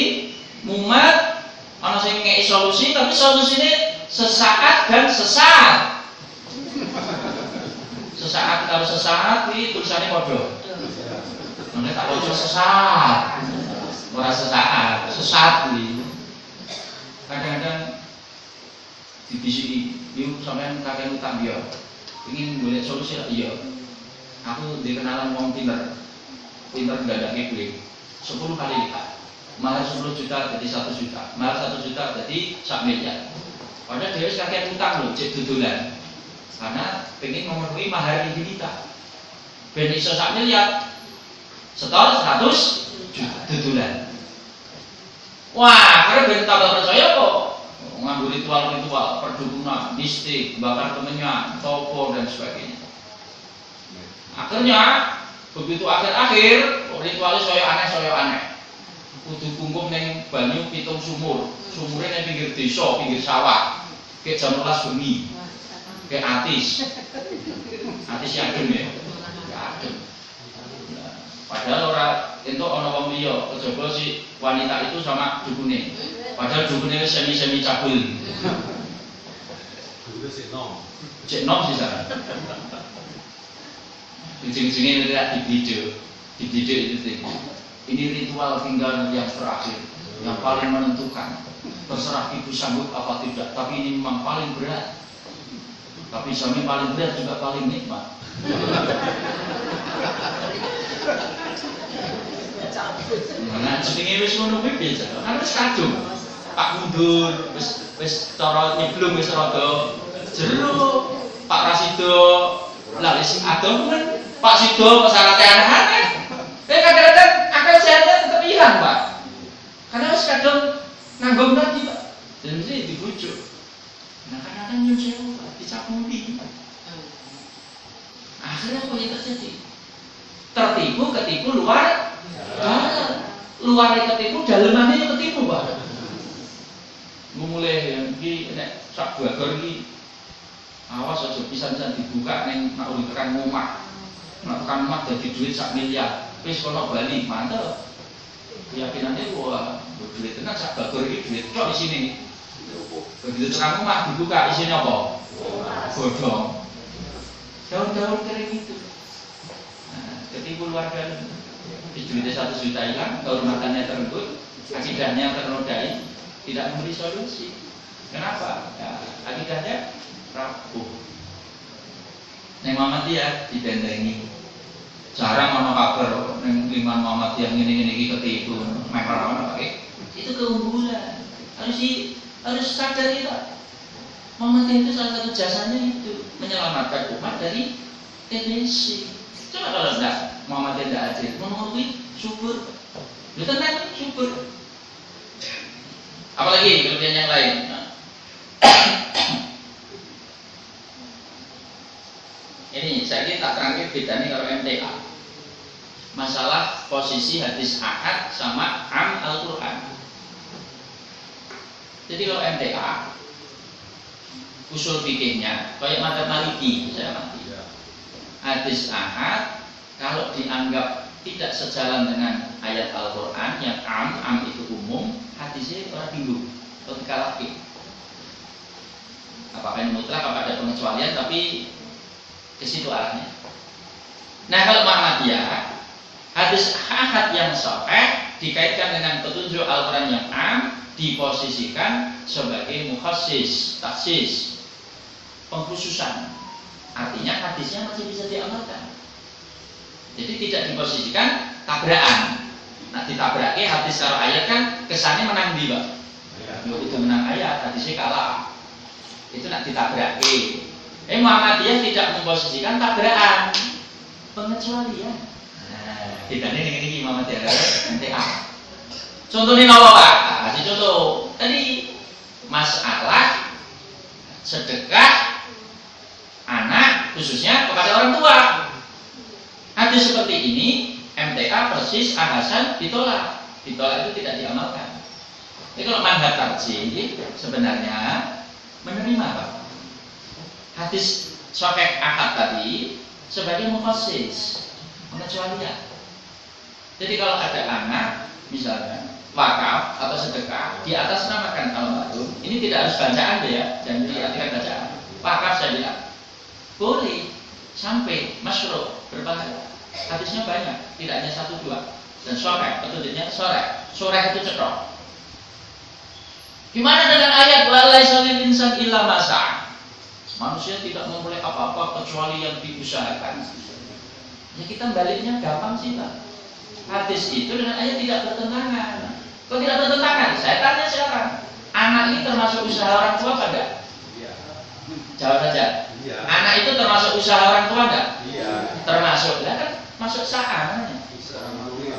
mumet, ana sing ngeki solusi, tapi solusine sesaat dan sesaat. Sesaat kalau sesaat iki tulisannya padha. Nek tak waca sesaat. Ora sesaat, sesaat iki. Kadang-kadang dibisiki, "Yuk sampean kakek utang yo." Ingin golek solusi lah, iya. Aku dikenalan wong pinter gandake duit 10 kali lipat. Malah 10 juta jadi 1 juta, malah 1 juta jadi 1 miliar. Padahal dia kakek utang loh, cek dudulan. Karena pengen memenuhi mahar ibu kita. Ben iso 1 miliar, setor 100 juta dudulan. Wah, karena ben tambah percaya kok. Ngambil ritual perdukunan, mistik, bakar kemenyan, topo dan sebagainya. Akhirnya begitu akhir ritualnya soyo aneh. Kudu kungkum neng banyu pitung sumur, sumurnya neng pinggir desa, pinggir sawah, kayak jam 12 bengi, kayak atis yakin ya, yakin. Padahal orang itu ono wong liya, kejaba si wanita itu sama dukune. Padahal dukune semi cabul. Dukune cek nom sih sana. Ujung-ujungnya tidak dibidik itu. Ini ritual tinggal yang terakhir, yang paling menentukan. Terserah ibu sanggup apa tidak, tapi ini memang paling berat. Tapi suami paling berat juga paling nikmat. Nah, jenenge wis ngono kuwi biasa. Kan wis kadung. Pak mundur, wis cara nyeblung wis rada jero. Pak Rasido lah wis adem kan. Pak Sido kok syaratnya aneh-aneh. Tapi kadang-kadang akal sehatnya tetap hilang, Pak. Karena wis kadung nanggung tadi, Pak. Dan mesti dibujuk. Nah, kadang-kadang nyun sewu, Pak, dicapuri. Akhirnya apa yang terjadi? Tertipu, ketipu luar ketipu, dalemannya ketipu, Pak. Mulai yang ini sak bagor ini awas aja pisan-pisan dibuka neng nak uli tekan ngomah jadi duit 1 miliar wis kono bali mantep keyakinannya wah duit tenan sak bagor ini duit kok di sini begitu tekan ngomah dibuka isinya apa? Bodong daun-daun kering itu. Nah, ketipu luar dari duitnya 1 juta hilang, kehormatannya terenggut, akidahnya ternodai, tidak memberi solusi. Kenapa? Ya, akidahnya rapuh. Neng Muhammadiyah dibentengi. Jarang ono kabar neng lingkungan Muhammadiyah ngene-ngene iki ketipu, merah ono pakai. Itu keunggulan. Harus sadar kita. Muhammadiyah itu salah satu jasanya itu menyelamatkan umat dari TBC. Coba kalau enggak Muhammadiyah tidak adil, memenuhi subur. Itu tenang subur. Apalagi kelebihan yang lain. Ini saya ini tak terakhir bedanya kalau MTA. Masalah posisi hadis ahad sama am Al-Quran. Jadi kalau MTA usul fikihnya kayak madzhab Maliki saya mati. Hadis ahad kalau dianggap tidak sejalan dengan ayat Al-Quran yang am itu umum, hadisnya orang bingung. atau dikalahkan. Apakah ini mutlak, apa ada pengecualian, tapi ke situ arahnya. Nah, kalau Muhammadiyah, hadis ahad yang sahih dikaitkan dengan petunjuk Al-Quran yang am, diposisikan sebagai mukhassis, taksis, pengkhususan. Artinya hadisnya masih bisa diamalkan. Jadi tidak diposisikan tabrakan. Nah, ditabraknya hadis kalau ayat kan kesannya menang di Pak. Itu menang ayat, hadisnya kalah. Itu nak ditabraki. Muhammadiyah tidak memposisikan tabrakan, pengecualian. Nah, tidak ini Muhammadiyah NTA. Contohnya apa Pak? Kasih contoh. Tadi masalah sedekah anak khususnya kepada orang tua. Hadis seperti ini MTA persis ahasan ditolak. Ditolak itu tidak diamalkan. Jadi kalau manhaj tarjih sebenarnya menerima Pak. Hadis sahih ahad tadi sebagai mukhassis, pengecualian. Jadi kalau ada anak misalnya wakaf atau sedekah di atas namakan almarhum, ini tidak harus bacaan ya, dan diartikan bacaan. Wakaf saja boleh sampai masyru' berpahala. Hadisnya banyak, tidak hanya 1-2. Dan sahih, petunjuknya sahih itu cetok. Gimana dengan ayat walaisa lil insan illa ma sa'a? Manusia tidak memperoleh apa-apa kecuali yang diusahakan. Ya kita baliknya gampang sih Pak. Hadis itu dengan ayat tidak bertentangan. Kok tidak bertentangan? Saya tanya sekarang. Anak ini termasuk usaha orang tua apa enggak? Iya. Jawab saja. Iya. Anak itu termasuk usaha orang tua enggak? Iya. Termasuk. Lah kan masuk sa'a namanya.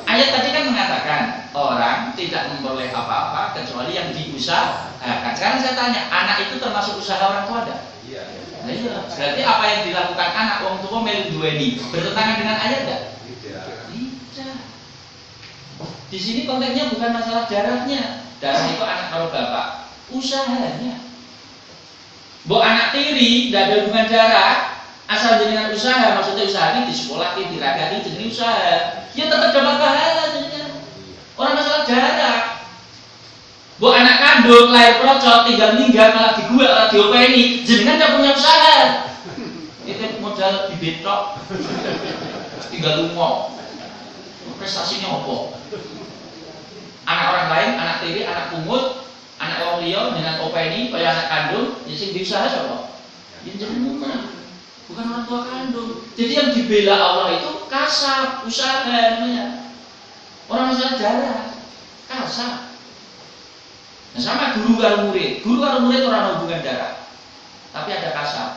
Ayat tadi kan mengatakan orang tidak memperoleh apa-apa kecuali yang diusahakan. Sekarang saya tanya, anak itu termasuk usaha orang tua enggak? Iya. Nah, iya. Berarti apa yang dilakukan anak orang tua melu duweni bertentangan dengan ayat enggak? Tidak. Di sini konteksnya bukan masalah darahnya. Darah itu anak karo bapak, usahanya. Mbok anak tiri tidak ada hubungan darah, asal jenengan usaha, maksudnya usahanya di sekolah, diragati jenengan usaha. Ya tetap dapat pahala jenengan. Orang masalah darah. Mbok anak kandung lahir procot, tinggal meninggal malah digua, malah diopeni, jenengan tidak punya usaha. Itu modal dibetok, tinggal lumok. Prestasinya apa? Anak orang lain, anak tiri, anak pungut, anak orang liya dengan openi, kaya anak kandung, ya sing diusaha sapa? Ya jenengan. Bukan orang tua kandung. Jadi yang dibela Allah itu kasab, usaha namanya. Orang masalah darah, kasab. Nah, sama guru karo murid. Guru karo murid orang hubungan darah. Tapi ada kasab.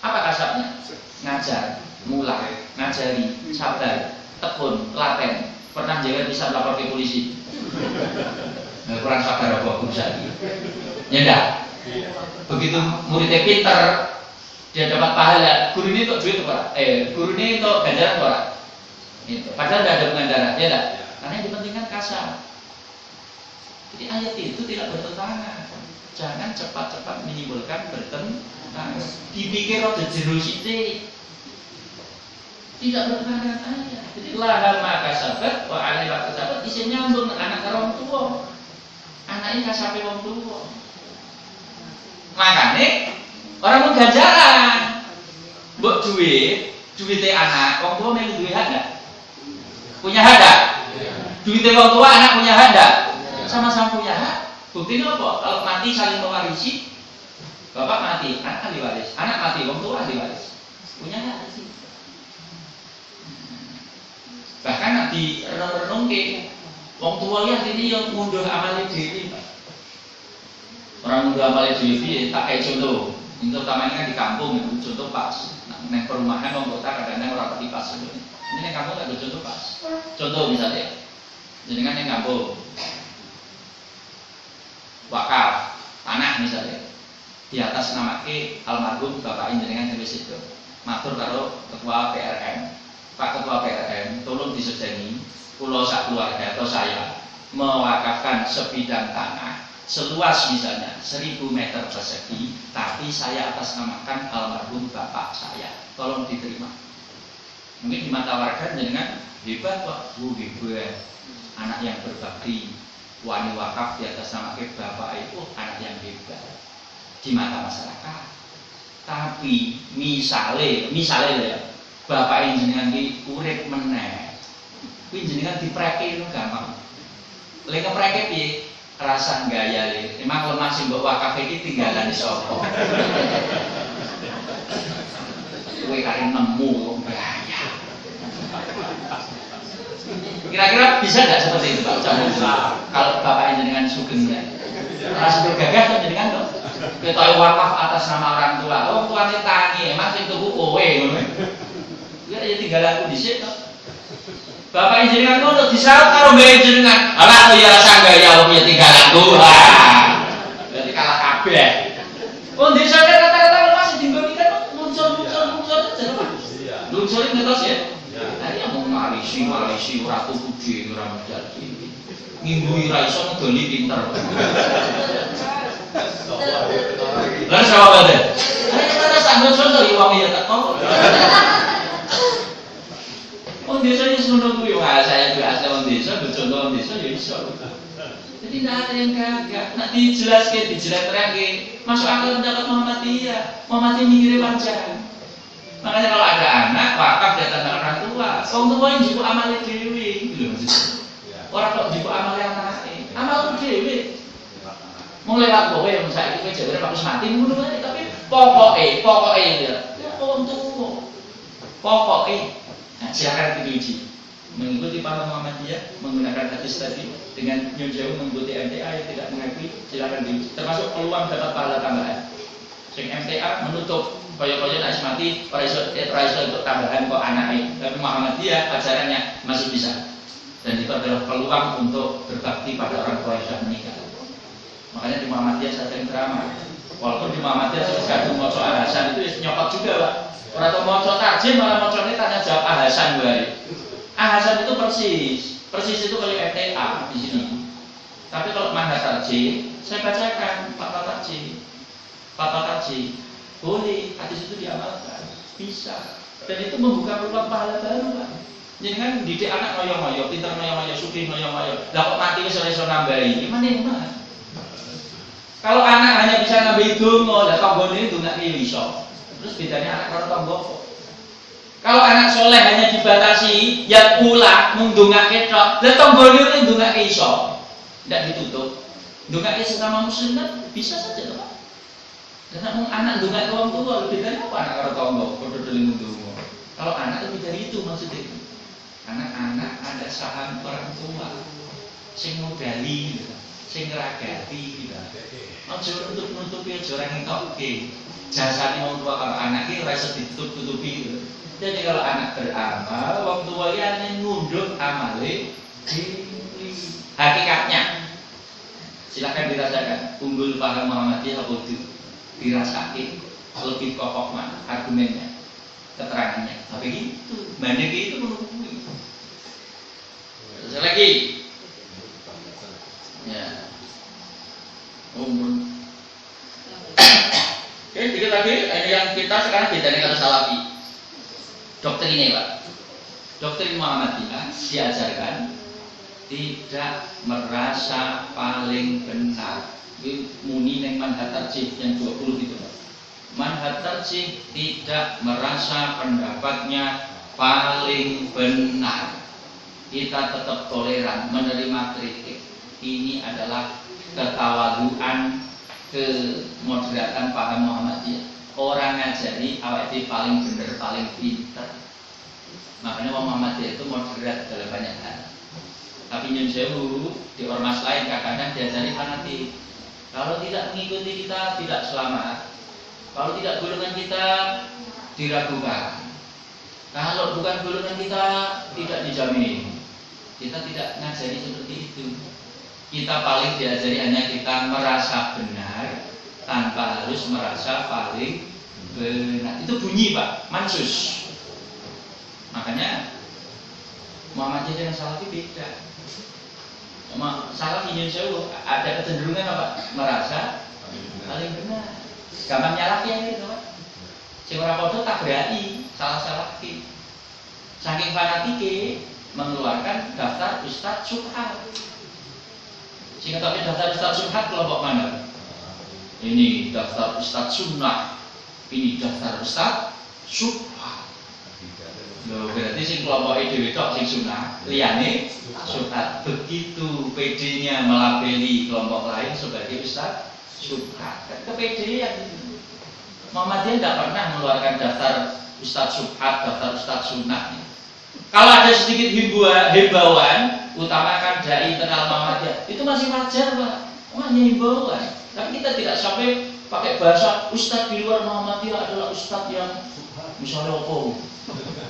Apa kasabnya? Ngajar, mulai, ngajari, sabar, tekun, laten. Pernah jangan bisa melapor ke polisi. Nah, kurang sabar apa guru saya. Ya enggak? Begitu muridnya pinter, dia dapat pahala. Guru ini untuk duit apa? Guru ini untuk ganjaran apa? Itu. Padahal tidak ada hubungan darah, ya enggak? Karena yang dipentingkan kasar. Jadi ayat itu tidak bertentangan. Jangan cepat-cepat menimbulkan bertentangan. Dipikir roda jero sithik. Tidak bertentangan ayat. Jadi laha ma kasabat wa alaiha kasabat isi nyambung anak orang tua. Anak ini kasabe wong tua. Makanya orang mau ganjaran. Mbok duwite anak, wong tua melu duwe hak enggak? Punya hak enggak? Duwite wong tua anak punya hak enggak? Sama-sama punya hak. Buktinya apa? Kalau mati saling mewarisi. Bapak mati, anak ahli waris. Anak mati, wong tua ahli waris. Punya hak sih. Bahkan nanti renung-renung ke wong tua ya ini yang mundur amale dhewe. Orang mundur amale dhewe tak kayak contoh. Ini utamanya kan di kampung itu contoh pas. Nah, neng perumahan wong kota kadang-kadang ora pati pas sebenarnya. Ini neng kampung tak ada contoh pas. Contoh misalnya, jenengan neng kampung wakaf tanah misalnya di atas nama almarhum bapak jenengan yang wis itu. Matur karo ketua PRM. Pak Ketua PRM, tolong disedani pulau sak keluarga atau saya mewakafkan sebidang tanah seluas misalnya 1000 meter persegi, tapi saya atas namakan almarhum bapak saya. Tolong diterima. Mungkin di mata warga dengan hebat Pak, hebat, anak yang berbakti. wani wakaf di atas nama bapak itu anak yang hebat di mata masyarakat. Tapi misalnya ya, bapak jenengan ki urip meneh, kuwi jenengan dipreke itu gampang. Lek ngepreke piye? Rasa gaya le. Emang lemah sing mbok wakaf iki tinggalan di sapa? Kowe kare nemu kok bahaya. Kira-kira bisa nggak seperti itu Pak? Kalau bapak jenengan sugeng ya, rasa bergagah kan jenengan dong. Kita wakaf atas nama orang tua. Orang tuanya tangi, emang sing tuku kowe ngono. Ya tinggal aku dhisik to. Bapak jenengan ngono disawat karo mbek jenengan. Ala aku ya rasa gaya wong ya tinggal aku. Berarti kalah kabeh. Oh desa rata-rata masih dinggon kan muncul aja Pak. Luncur ngetos ya. Tadi mau malisi ora tuku ora medal. Ngimbu ora iso ngedoli pinter. Lah sapa bae? Ana sampeyan sono wong ya teko. Wong desa iki sono kuwi saya juga asli wong desa, contoh wong desa ya iso. Jadi tidak ada yang gagah. Nak dijelaskan, masuk akal pendapat Muhammadiyah. Muhammadiyah mikirnya panjang. Makanya kalau ada anak, wakaf di atas orang tua. Orang tua yang jibu amalnya dewi, gitu maksudnya. Orang kok jibu amalnya anaknya, amal dewi. Mau lewat kowe yang saya itu jadinya bagus mati mulu aja. Tapi pokoknya dia, orang tua. Pokoknya, nah, silakan diuji. Mengikuti para Muhammadiyah menggunakan hadis tadi dengan jauh mengikuti MTA yang tidak mengakui, silakan diuji. Termasuk peluang dapat pahala tambahan. Sing MTA menutup koyo-koyo nak mati ora iso untuk tambahan kok anake. Tapi Muhammadiyah ajarannya masih bisa. Dan itu adalah peluang untuk berbakti pada orang tua yang sudah meninggal. Makanya di Muhammadiyah saya sering ceramah. Walaupun di Muhammadiyah saya kadung maca ahasan itu nyokot juga, Pak. Ora tau maca tarjim malah macane tanya jawab ahasan wae. Ahasan itu persis itu kalau MTA di sini. Tapi kalau manhaj tarjim, saya bacakan fatwa tarjim. Boleh, hadis itu diamalkan, bisa. Dan itu membuka peluang pahala baru, Pak. Jadi kan didik anak ngoyo-ngoyo, pintar ngoyo-ngoyo, sugih ngoyo-ngoyo. Lah kok mati wis ora iso nambahi, gimana ini, Pak? Kalau anak hanya bisa nambahi donga, lah tanggane itu nggak iso. Terus bedanya anak karo tangga kok. Kalau anak soleh hanya dibatasi, ya pula mendongake tok. Lah tanggane itu ndongake iso. Tidak ditutup. Ndongake sesama muslim kan bisa saja, Pak. Karena anak ndongake wong tua lebih dari apa anak karo tangga, padha deling ndonga. Kalau anak lebih dari itu maksudnya itu. Anak-anak ada saham orang tua. Sing modali, sing ngragati gitu. Aja nutup-nutupi aja ora ngetokke. Jasane wong tua karo anak iki ora iso ditutup-tutupi. Jadi kalau anak beramal, wong tua iki ngundhuh amale hakikatnya. Silakan dirasakan unggul paham Muhammadiyah apa itu dirasakan lebih kokoh mana argumennya, keterangannya. Tapi gitu, banding itu menunggu. Terus lagi, ya, umur. Oke, dikit lagi. Ini yang kita sekarang bedanya kalau salafi. Doktrin ini, Pak. Doktrin Muhammadiyah diajarkan tidak merasa paling benar. Ini muni neng manhaj tarjih yang 20 itu, Pak. Manhaj tarjih tidak merasa pendapatnya paling benar. Kita tetap toleran menerima kritik. Ini adalah ketawaduan, kemoderatan paham Muhammadiyah. Orang ngajari awak itu paling benar, paling pinter. Makanya Muhammadiyah itu moderat dalam banyak hal. Tapi nyun sewu di ormas lain kadang-kadang diajari fanatik. Kalau tidak mengikuti kita tidak selamat. Kalau tidak golongan kita diragukan. Kalau bukan golongan kita tidak dijamin. Kita tidak ngajari seperti itu. Kita paling diajari hanya kita merasa benar tanpa harus merasa paling benar. Itu bunyi, Pak, mansus. Makanya Muhammadiyah dengan salafi beda. Salafi yang jauh ada kecenderungan apa? Merasa paling benar. Gampang nyalafi yang itu, Pak. Sing ora padha tabraki salah-salafi. Saking fanatike mengeluarkan daftar Ustadz Subhan. Sing ketoknya daftar Ustaz Subhat kelompok mana? Ini daftar Ustaz Sunnah, ini daftar Ustaz Subhat. Loh, berarti sing kelompok dhewe tok sing Sunnah, liyane Subhat. Begitu PD-nya melabeli kelompok lain sebagai Ustaz Subhat. Kepedean. Muhammadiyah tidak pernah mengeluarkan daftar Ustaz Subhat, daftar Ustaz Sunnah. Kalau ada sedikit himbauan, utamakan dai internal Muhammadiyah, itu masih wajar, Pak. Hanya himbauan. Tapi kita tidak sampai pakai bahasa Ustaz di luar Muhammadiyah adalah Ustaz yang misalnya apa?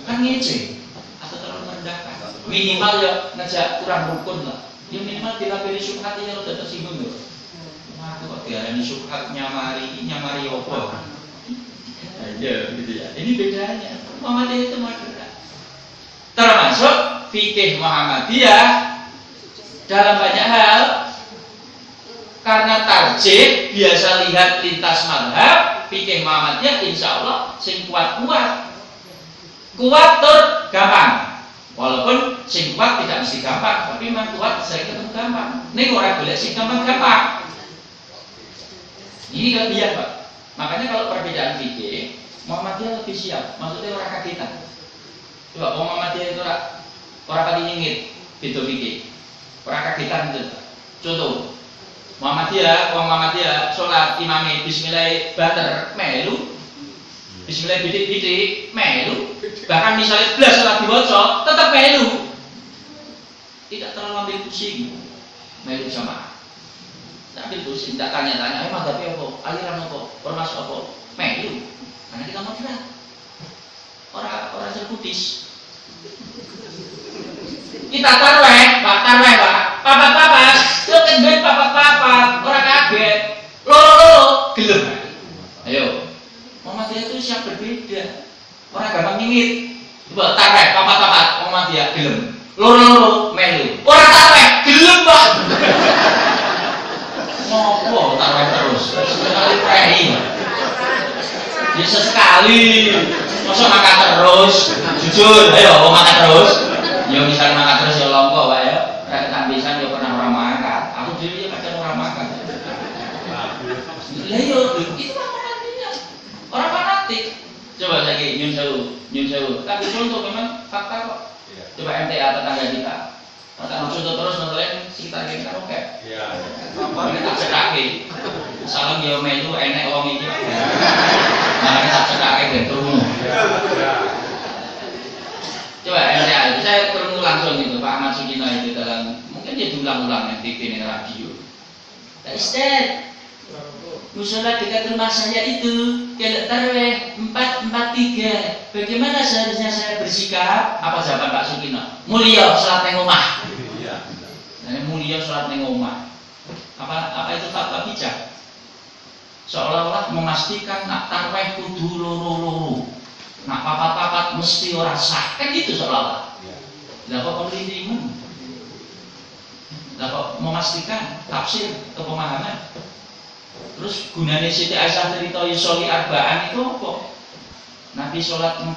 Kan ngece atau terlalu merendahkan. Minimal ya ngejak kurang rukun lah. Ya minimal dilabeli Subhat yang udah tersinggung loh. Wah, kok diarani Subhat nyamari apa? Ya, gitu ya. Ini bedanya. Muhammadiyah itu moderat. Termasuk fikih Muhammadiyah dalam banyak hal, karena tarjih biasa lihat lintas mazhab, fikih Muhammadiyah insya Allah sing kuat-kuat tur gampang. Walaupun sing kuat tidak mesti gampang, tapi memang kuat sering ketemu gampang. Ini orang boleh sing gampang. Ini kelebihan, Pak. Makanya kalau perbedaan fikih, Muhammadiyah lebih siap. Maksudnya orang kagetan. Coba Muhammadiyah itu orang pati nyengit, beda fikih. Orang kagetan itu. Contoh, Muhammadiyah sholat imami bismillah bater melu, bismillah bidik melu. Bahkan misalnya belas sholat dibaca tetap melu. Tidak terlalu ambil pusing. Melu jamaah. Tapi pusing, tidak tanya-tanya, madhabi apa, aliran apa, ormas apa, melu. Karena kita moderat. Orang serkutis. Kita tarweh, Pak. Papat. Yo kendhen papat. Orang kaget. Loro, gelem. Ayo. Muhammadiyah itu siap berbeda. Orang gampang nyingit. Coba tarweh, papat. Muhammadiyah gelem. Loro, melu. Orang tarweh, gelem, Pak. Ngopo tarweh terus? Sekali prei. Ya sesekali. Masa makan terus? Jujur, ayo makan terus. Ya misalnya makan terus ya longko wae ya. Rek tampisan ya pernah ora makan. Aku dhewe ya kadang ora makan. Lah yo itu fanatik. Orang fanatik. Coba lagi nyun sewu. Tapi contoh memang fakta kok. Coba MTA tetangga kita. Kalau contoh terus masalahnya sekitar kita kan oke. Iya. Apa kita cekake. Salam yo melu enek wong iki. Nah, kita cekake ben krungu. Coba MTA, saya krungu langsung itu Pak Ahmad Sukino itu dalam mungkin dia diulang-ulang yang TV dan radio. Pak Ustaz, musola dekat rumah saya itu kalau tarawih 4-4-3, bagaimana seharusnya saya bersikap? Apa jawaban Pak Sukino? Mulia sholat neng omah. Mulia sholat neng omah. Apa itu fatwa bijak? Seolah-olah memastikan nak tarawih kudu loro-loro, nak papat-papat mesti ora sah, kan gitu seolah-olah. Lah kok pelitimu? Lah kok memastikan tafsir atau pemahaman? Terus gunanya Siti Aisyah cerita yusoli arba'an itu apa? Nabi sholat 4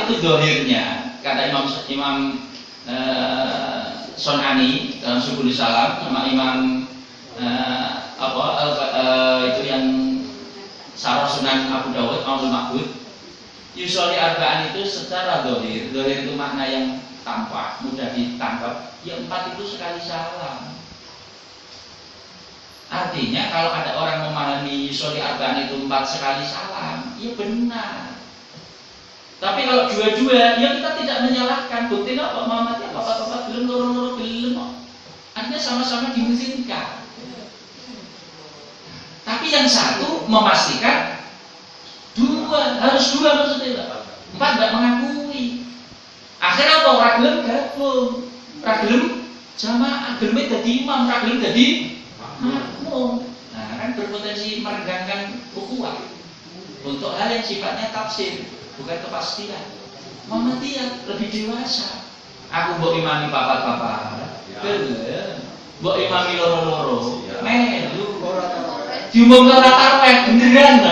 itu dohirnya, kata Imam Son'ani dalam Subul Salam sama Imam itu yang Sarah Sunan Abu Dawud Aul Ma'bud. Yusoli arba'an itu secara dohir itu makna yang tampak, mudah ditangkap. Ya 4 itu sekali salam. Artinya kalau ada orang memahami yusoli arba'an itu 4 sekali salam, ya benar. Tapi kalau dua-dua, ya kita tidak menyalahkan. Bukti apa Muhammadiyah apa belum loro-loro belum. Artinya sama-sama dimungkinkan. Tapi yang satu memastikan harus dua maksudnya. 4 tidak mengakui. Akhirnya apa? Orang gelem gabung, orang gelem jamaah, gelem jadi imam, orang gelem jadi makmum. Nah kan berpotensi merenggangkan ukhuwah untuk hal yang sifatnya tafsir, bukan kepastian. Muhammadiyah lebih dewasa. Aku mbok imami papat-papat, gelem. Mbok imami loro-loro, melu. Diumumkan tarawih beneran.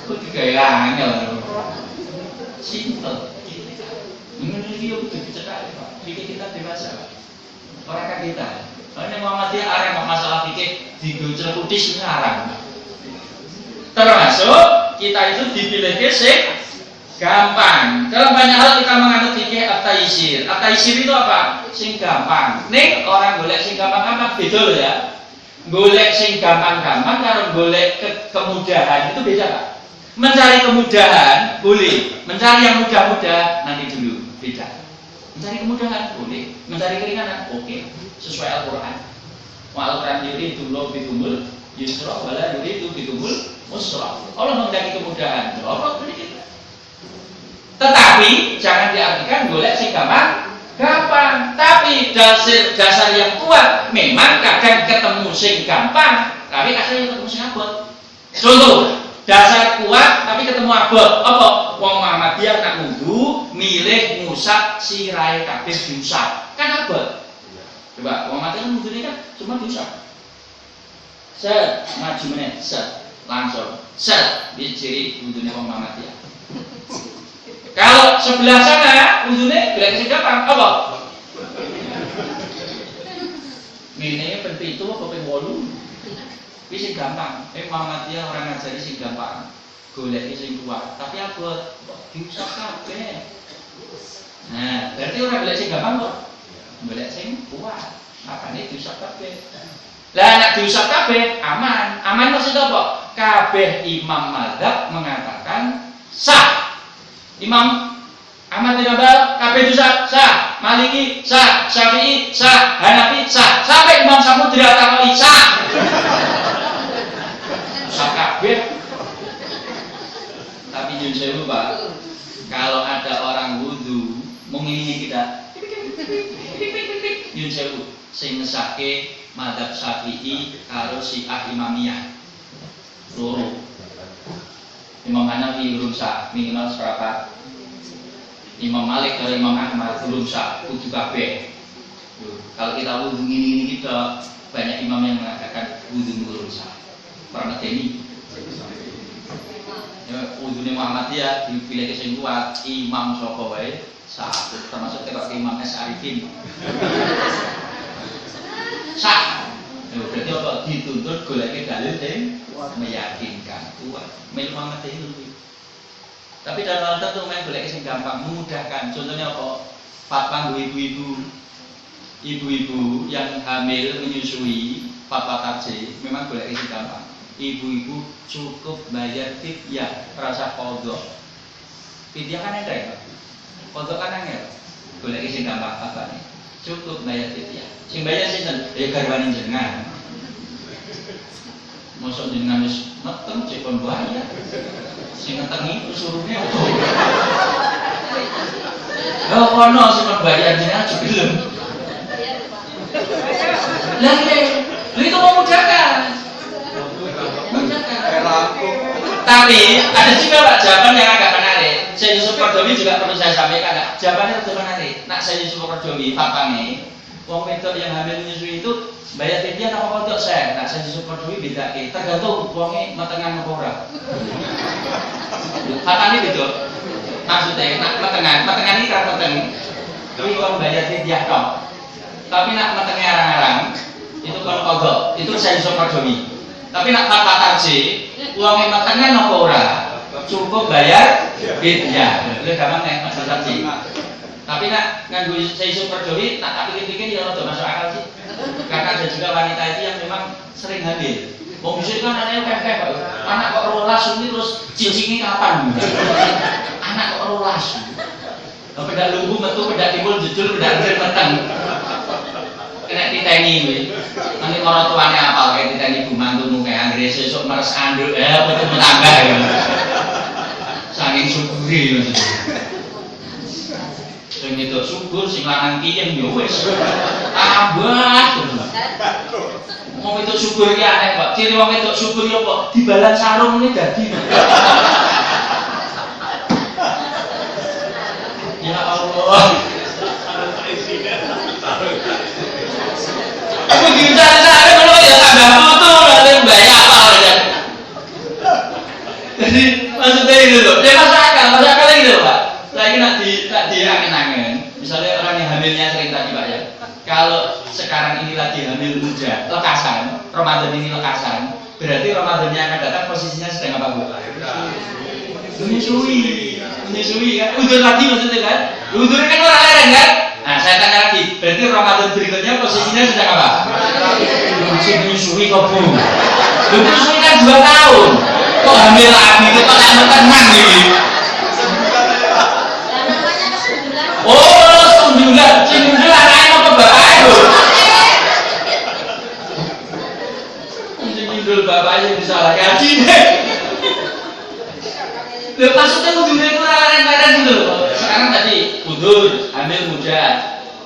Kok digaya angel. Simpel. Ini fikih kudu dicetak Pak. Fikih kita dewasa Pak. Orang kan kita. Ini Muhammadiyah arang masalah fikih digocel putih sekarang. Termasuk kita itu dipilih sing gampang. Dalam banyak hal kita menganut fikih at-taysir. At-taysir itu apa? Sing gampang. Nih orang golek sing gampang-gampang beda loh ya. Golek sing gampang-gampang karo golek kemudahan itu beda Pak. Mencari kemudahan boleh, mencari yang mudah-mudah nanti dulu beda. Mencari kemudahan boleh, mencari keringanan oke, sesuai Al-Quran. Al-Quran yuridu bikumul yusra wala yuridu bikumul usra. Allah menghendaki kemudahan, Allah beri kita. Tetapi jangan diartikan golek sing gampang. Tapi dasar yang kuat memang kadang ketemu sing gampang, tapi kadang ketemu sing abot. Contoh dasar kuat tapi ketemu abot apa? Wong Muhammadiyah nak wudu milih ngusap sirai kabeh diusap kan abot. Coba wong Muhammadiyah wudu ini kan cuma diusap. Set maju meneh set langsung set di ciri wudunya wong Muhammadiyah. Kalau sebelah sana wudunya bilangnya gampang apa? Ini penting itu apa pengen wolu? Ini sing gampang. Muhammadiyah orang ngajari sing gampang. Golek sing kuat. Tapi abot kok diusap kabeh. Nah, berarti orang golek sing gampang kok golek sing kuat. Makane diusap kabeh. Lah nek diusap kabeh aman. Aman maksudnya apa? Kabeh imam madzhab mengatakan sah. Imam Ahmad bin Hanbal kabeh diusap sah. Maliki sah. Syafi'i sah. Hanafi sah. Sampai Imam Samudri At-Tahawi sah. Kabeh. Tapi jujur sewu Pak, kalau ada orang wudu mengiringi kita, jujur sewu, sing ngesake madzhab Syafi'i karo Syiah Imamiyah. Loro. Imam Hanafi belum sah, minimal seperempat. Imam Malik karo Imam Ahmad belum sah, kudu kabeh. Kalau kita wudu ngini kita, banyak imam yang mengatakan wudu belum sah. Pernah ini wudhunya Muhammadiyah dipilih sing kuat imam sapa wae sah termasuk tebak Imam Syarifin sah. Berarti apa dituntut golek dalil sing meyakinkan kuat mel Muhammadiyah itu. Tapi dalam hal tertentu main golek sing gampang memudahkan. Contohnya apa? Fatwa ibu-ibu yang hamil menyusui fatwa tarjih memang golek sing gampang. Ibu-ibu cukup bayar fidyah rasa qadha. Fidyah kan enteng, qadha kan angel. Golek sing gampang apa nih? Cukup bayar fidyah. Sing bayar sinten? Ya garwane jenengan. Mosok jenengan wis meteng cek kon bayar. Sing ngetengi suruhnya opo? Lah kono sing bayar jenengan juga gelem. Lah itu memudahkan. Tapi ada juga Pak jawaban yang agak menarik. Saya Yusuf Qaradawi juga perlu saya sampaikan. Jawabannya itu menarik. Nak saya Yusuf Qaradawi fatwane, wong wedok yang hamil menyusui itu bayar fidyah apa kodok saya. Nak saya Yusuf Qaradawi bedake. Tergantung wonge metengan apa ora. Fatwane beda. Maksudnya nak metengan ini kan meteng. Kuwi kon bayar fidyah tok. Tapi nak metenge arang-arang itu kon kodok. Itu saya Yusuf Qaradawi. Tapi nak fatwa tarjih uang yang tengah nopo ora cukup bayar fidyah. Lha gampang nek Mas Tarjih. Tapi nak nganggo Syekh Qaradawi tak pikir-pikir ya rada masuk akal sih. Karena ada juga wanita itu yang memang sering hamil. Wong bisa kan anaknya pepeh Pak. Anak kok rolas ini terus cincinnya kapan? Anak kok rolas. Pedak lumpuh metu pedak timbul jujur pedak meteng. Kena diteni kuwi. Nanti orang tuane apal kayak diteni ibu mantumu kayak anggere sesuk meres anduk ketemu tambah ya. Saking syukuri maksudnya. Sing itu syukur sing lanang kiyeng ya wis. Tambah terus. Wong itu syukur iki aneh, Pak. Ciri wong itu syukur ya apa? Dibalan sarung ini dadi. Ya Allah. Aku diucapkan kalau ya tambah butuh nanti bayar apa aja. Jadi maksudnya itu loh, dia masuk akal ini loh Pak. Lagi nak diangin-angin, lagi hamil muda, lekasan, Ramadan ini lekasan, berarti Ramadan yang akan datang posisinya sedang apa, Bu? Menyusui kan? Udur lagi maksudnya kan? Udur kan orang lain kan? Nah, saya tanya lagi, berarti Ramadan berikutnya posisinya sedang apa? Menyusui kok, Bu? Menyusui kan 2 tahun. Kok hamil lagi? Kok tak tenang nih? Oh, 9 anaknya apa bapaknya, Bu? Nyindul bapaknya disalah gaji deh. Loh, maksudnya udurnya itu laren-laren gitu loh. Sekarang tadi udur, hamil muda,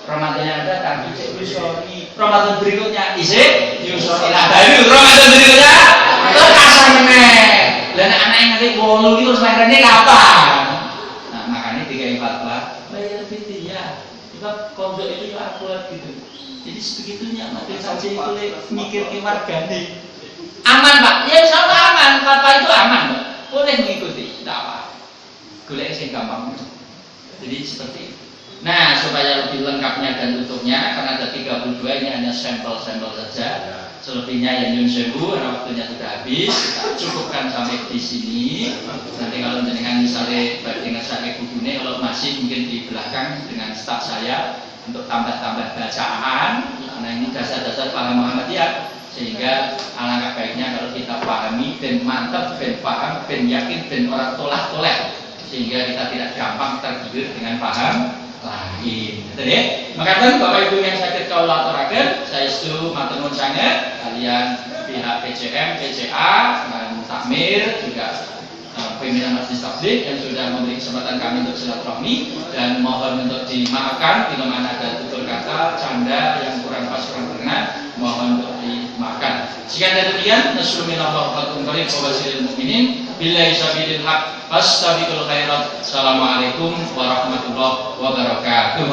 Ramadannya ada tapi nyusoni. Ramadan berikutnya isih nyusoni. Nah, baru Ramadan berikutnya kasar meneh. Dan anak yang nanti 8 itu lahirnya kapan? Nah, makanya dikai fatwa bayar fidyah. Sebab pondok itu akurat gitu. Jadi sebegitunya mati saja itu mikir ke margane. Aman, Pak. Ya insya Allah aman. Fatwa itu aman, Pak. Boleh mengikuti, tidak apa. Golek sing gampang. Jadi seperti itu. Nah, supaya lebih lengkapnya dan tutupnya, karena ada 32 ini hanya sampel-sampel saja. Selebihnya yang nyun sewu, karena waktunya sudah habis, kita cukupkan sampai di sini. Nanti kalau dengan misalnya dengan saya kudune, kalau masih mungkin di belakang dengan staf saya untuk tambah-tambah bacaan. Nah, ini dasar-dasar paham Muhammadiyah. Sehingga alangkah baiknya kalau kita pahami dan mantap, dan paham, dan yakin, dan orang tolak-tolak, sehingga kita tidak gampang tergiur dengan paham lain. Jadi, makanya Bapak Ibu yang sakit kaula aturaken, saya setuju matur nuwun sanget kalian pihak PCM, PCA, dan Takmir juga pimpinan Majelis Tabligh yang sudah memberi kesempatan kami untuk silaturahmi, dan mohon untuk dimaafkan bila mana ada tutur kata, canda yang kurang pas, kurang berkenan, mohon untuk dimaafkan. Sekian dan demikian, nasallallahu alaihi wasallam mukminin billahi sabilil haq fastabiqul khairat. Assalamualaikum warahmatullahi wabarakatuh.